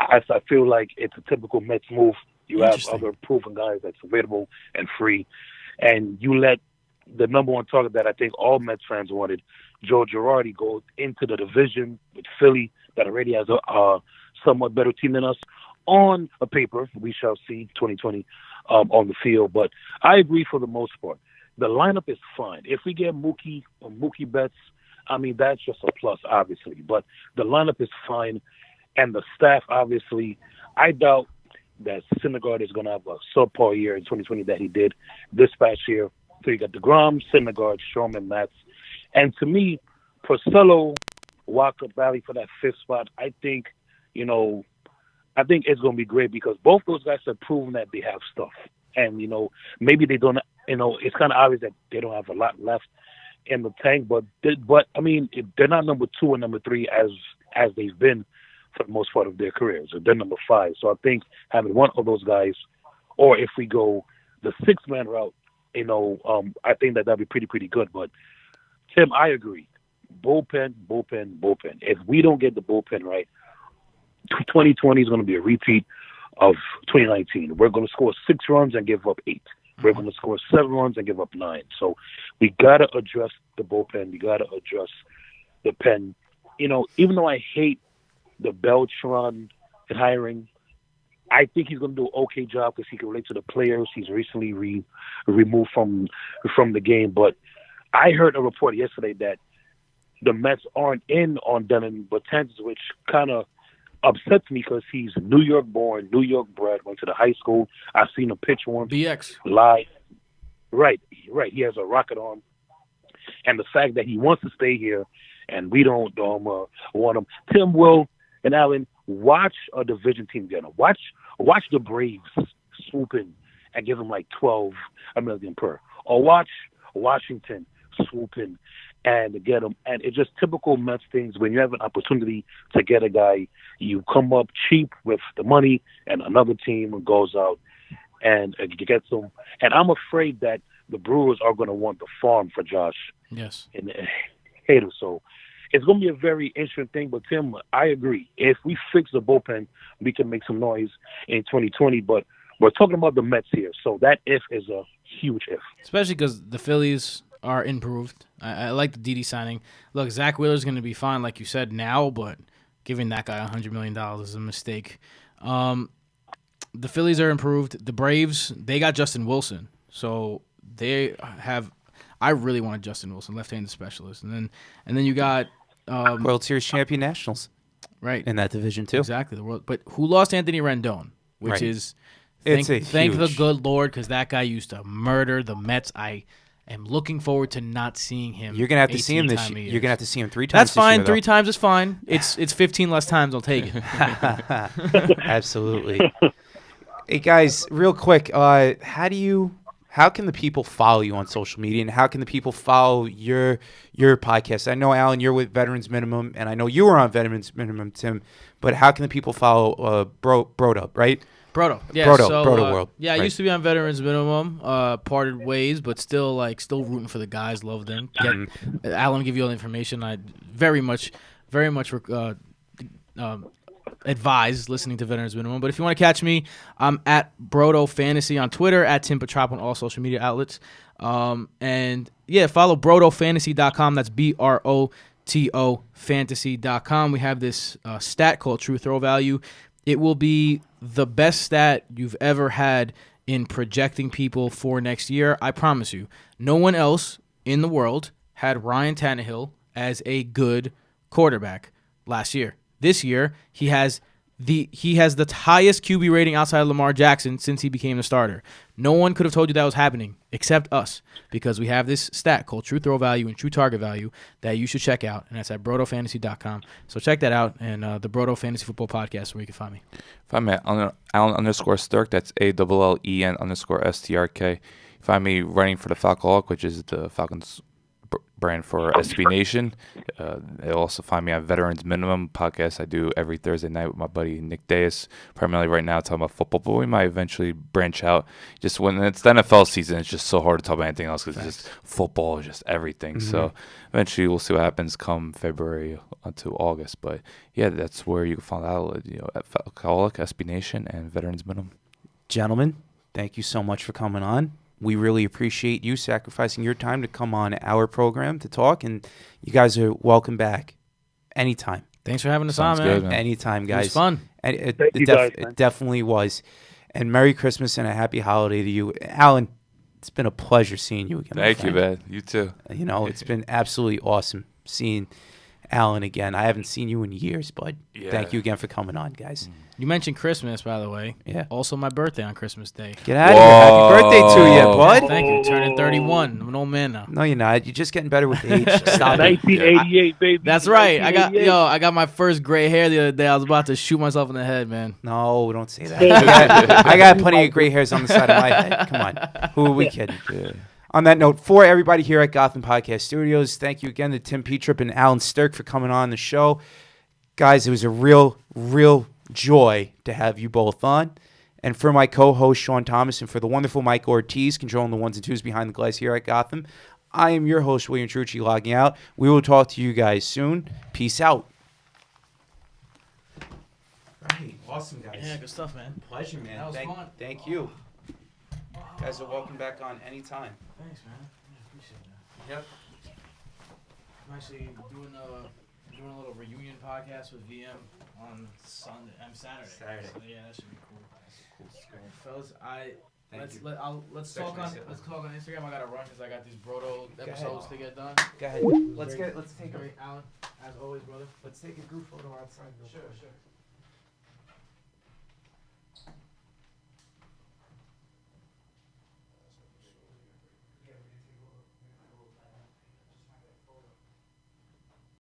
I feel like it's a typical Mets move. You have other proven guys that's available and free. And you let the number one target that I think all Mets fans wanted, Joe Girardi, go into the division with Philly that already has a somewhat better team than us. On a paper, we shall see 2020 on the field. But I agree for the most part. The lineup is fine. If we get Mookie Betts, I mean, that's just a plus, obviously. But the lineup is fine. And the staff, obviously, I doubt that Syndergaard is going to have a subpar year in 2020 that he did this past year. So you got DeGrom, Syndergaard, Stroman, Matz. And to me, Porcello, Wacha, Valley for that fifth spot, I think it's going to be great because both those guys have proven that they have stuff. And, maybe they don't, it's kind of obvious that they don't have a lot left in the tank. But I mean, they're not number 2 and number 3 as they've been for the most part of their careers. They're number 5. So I think having one of those guys, or if we go the 6-man route, I think that'd be pretty good. But Tim, I agree. Bullpen. If we don't get the bullpen right, 2020 is going to be a repeat of 2019. We're going to score 6 runs and give up 8. We're going to score 7 runs and give up 9. So we got to address the bullpen. We got to address the pen. Even though I hate the Beltran hiring, I think he's going to do an okay job because he can relate to the players. He's recently removed from the game. But I heard a report yesterday that the Mets aren't in on Dellin Betances, which kind of upsets me because he's New York born, New York bred, went to the high school. I've seen him pitch once. BX. Live. Right. He has a rocket arm. And the fact that he wants to stay here and we don't want him. Tim, Will, and Alan, watch a division team get them. Watch the Braves swoop in and give them like $12 million per, or watch Washington swoop in and get them. And it's just typical Mets things. When you have an opportunity to get a guy, you come up cheap with the money, and another team goes out and gets them. And I'm afraid that the Brewers are going to want the farm for Josh. Yes. And Hader. So it's going to be a very interesting thing. But Tim, I agree. If we fix the bullpen, we can make some noise in 2020. But we're talking about the Mets here, so that if is a huge if. Especially because the Phillies are improved. I like the Didi signing. Look, Zach Wheeler's going to be fine, like you said, now, but giving that guy $100 million is a mistake. The Phillies are improved. The Braves, they got Justin Wilson. So they have – I really wanted Justin Wilson, left-handed specialist. And then you got World Series champion Nationals. Right. In that division, too. Exactly. The world. But who lost Anthony Rendon, which Right. is – Thank the good Lord, because that guy used to murder the Mets. I am looking forward to not seeing him. You're gonna have to see him this year. You're gonna have to see him 3 times. That's fine. This year, 3 times is fine. It's 15 less times. I'll take it. Absolutely. Hey guys, real quick, how can the people follow you on social media, and how can the people follow your podcast? I know, Alan, you're with Veterans Minimum, and I know you were on Veterans Minimum, Tim. But how can the people follow Broto, right? Broto, yeah. Broto World. Yeah, I right. used to be on Veterans Minimum, parted ways, but still rooting for the guys. Love them. Alan will give you all the information. I very much advise listening to Veterans Minimum. But if you want to catch me, I'm at Broto Fantasy on Twitter, at Tim Petrop on all social media outlets. And yeah, follow BrotoFantasy.com. That's BROTO Fantasy.com. We have this stat called True Throw Value. It will be the best stat you've ever had in projecting people for next year. I promise you. No one else in the world had Ryan Tannehill as a good quarterback last year. This year, he has the highest QB rating outside of Lamar Jackson since he became the starter. No one could have told you that was happening except us, because we have this stat called True Throw Value and True Target Value that you should check out, and that's at BrotoFantasy.com. So check that out, and the Broto Fantasy Football Podcast, where you can find me. Find me at Alan_Strk. That's ALLEN_STRK. Find me writing for the Falcaholic, which is the Falcons brand for SB Nation. They'll also find me on Veterans Minimum podcast I do every Thursday night with my buddy Nick Deus, primarily right now talking about football, but we might eventually branch out. Just when it's the NFL season, it's just so hard to talk about anything else because it's just football is just everything. Mm-hmm. So eventually we'll see what happens come February to August. But yeah, that's where you can find out, at Falcaholic, SB Nation, and Veterans Minimum. Gentlemen, thank you so much for coming on. We really appreciate you sacrificing your time to come on our program to talk, and you guys are welcome back anytime. Thanks for having us Sounds on, man. good, man. Anytime, guys. It was fun. And it guys, definitely was. And Merry Christmas and a Happy Holiday to you. Alan, it's been a pleasure seeing you again. Thank you, man. You too. It's been absolutely awesome seeing Alan again. I haven't seen you in years, bud. Yeah. Thank you again for coming on, guys. You mentioned Christmas, by the way. Yeah. Also my birthday on Christmas Day. Get out of here. Happy birthday to you, bud. Thank you. Turning 31. I'm an old man now. No, you're not. You're just getting better with age. Stop it. 1988, baby. That's right. I 1988. got my first gray hair the other day. I was about to shoot myself in the head, man. No, don't say that. I got plenty of gray hairs on the side of my head. Come on. Who are we kidding? Yeah. On that note, for everybody here at Gotham Podcast Studios, thank you again to Tim Petrop and Alan Strk for coming on the show. Guys, it was a real joy to have you both on. And for my co-host, Shawn Thomas, and for the wonderful Mike Ortiz, controlling the ones and twos behind the glass here at Gotham, I am your host, William Chiarucci, logging out. We will talk to you guys soon. Peace out. Right. Awesome, guys. Yeah, good stuff, man. Pleasure, man. That was fun. Thank you. Guys are welcome back on anytime. Thanks, man. Yeah, appreciate that. Yep. I'm actually doing a little reunion podcast with VM on Saturday. Saturday. So yeah, that should be cool. Cool. Fellas, let's Especially talk on myself. Instagram. I gotta run because I got these Broto episodes to get done. Go ahead. Let's take Alan, as always, brother. Let's take a group photo outside. Sure.